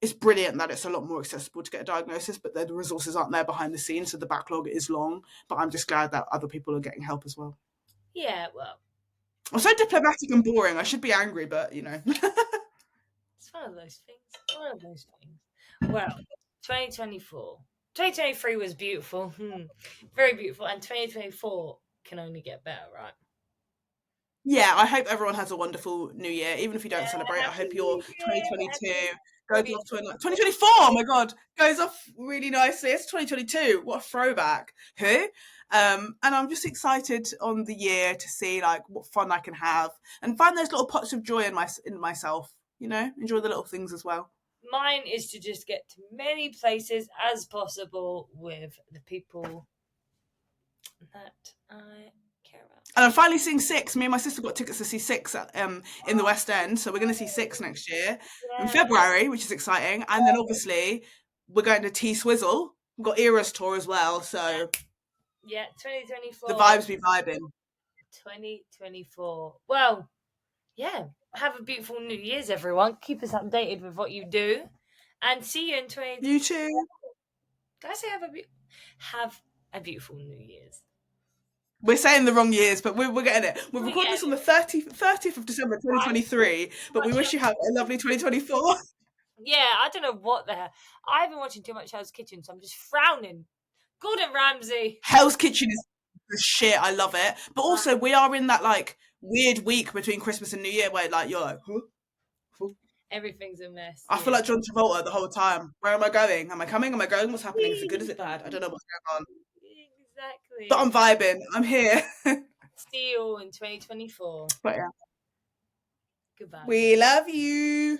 it's brilliant that it's a lot more accessible to get a diagnosis, but the resources aren't there behind the scenes, so the backlog is long. But I'm just glad that other people are getting help as well. Yeah, well, I'm so diplomatic and boring. I should be angry, but you know. it's one of those things. One of those things. Well, 2024. 2023 was beautiful. Very beautiful. And 2024 can only get better, right? Yeah, I hope everyone has a wonderful new year. Even if you don't Yeah, celebrate, I happy hope your New Year. 2022 goes Maybe off to 2024. Oh my god, goes off really nicely. It's 2022. What a throwback. Who? And I'm just excited on the year to see like what fun I can have and find those little pots of joy in myself. You know, enjoy the little things as well. mine is to just get to many places as possible with the people that I care about. And I'm finally seeing Six. Me and my sister got tickets to see Six in the West End, so we're going to see Six next year in Yeah, February, which is exciting. And then obviously we're going to T Swizzle. We've got Era's tour as well, so yeah, the 2024. vibes be vibing. 2024. Well, yeah. Have a beautiful New Year's, everyone. Keep us updated with what you do, and see you in 20. You too. Did I say have a beautiful New Year's? We're saying the wrong years, but we're getting it. We're We recording get this on the it. 30th of December 2023, but we wish you have a lovely 2024. Yeah, I don't know what the hell. I've been watching too much Hell's Kitchen, so I'm just frowning. Gordon Ramsay. Hell's Kitchen is the shit. I love it. But also, we are in that like weird week between Christmas and New Year where like you're like, huh? Everything's a mess. I feel Yeah. like John Travolta the whole time. Where am I going? Am I coming? Am I going? What's happening? Is it good? Is it bad? I don't know what's going on. But Exactly. I'm vibing. I'm here. See you all in 2024. But yeah, Goodbye. we love you.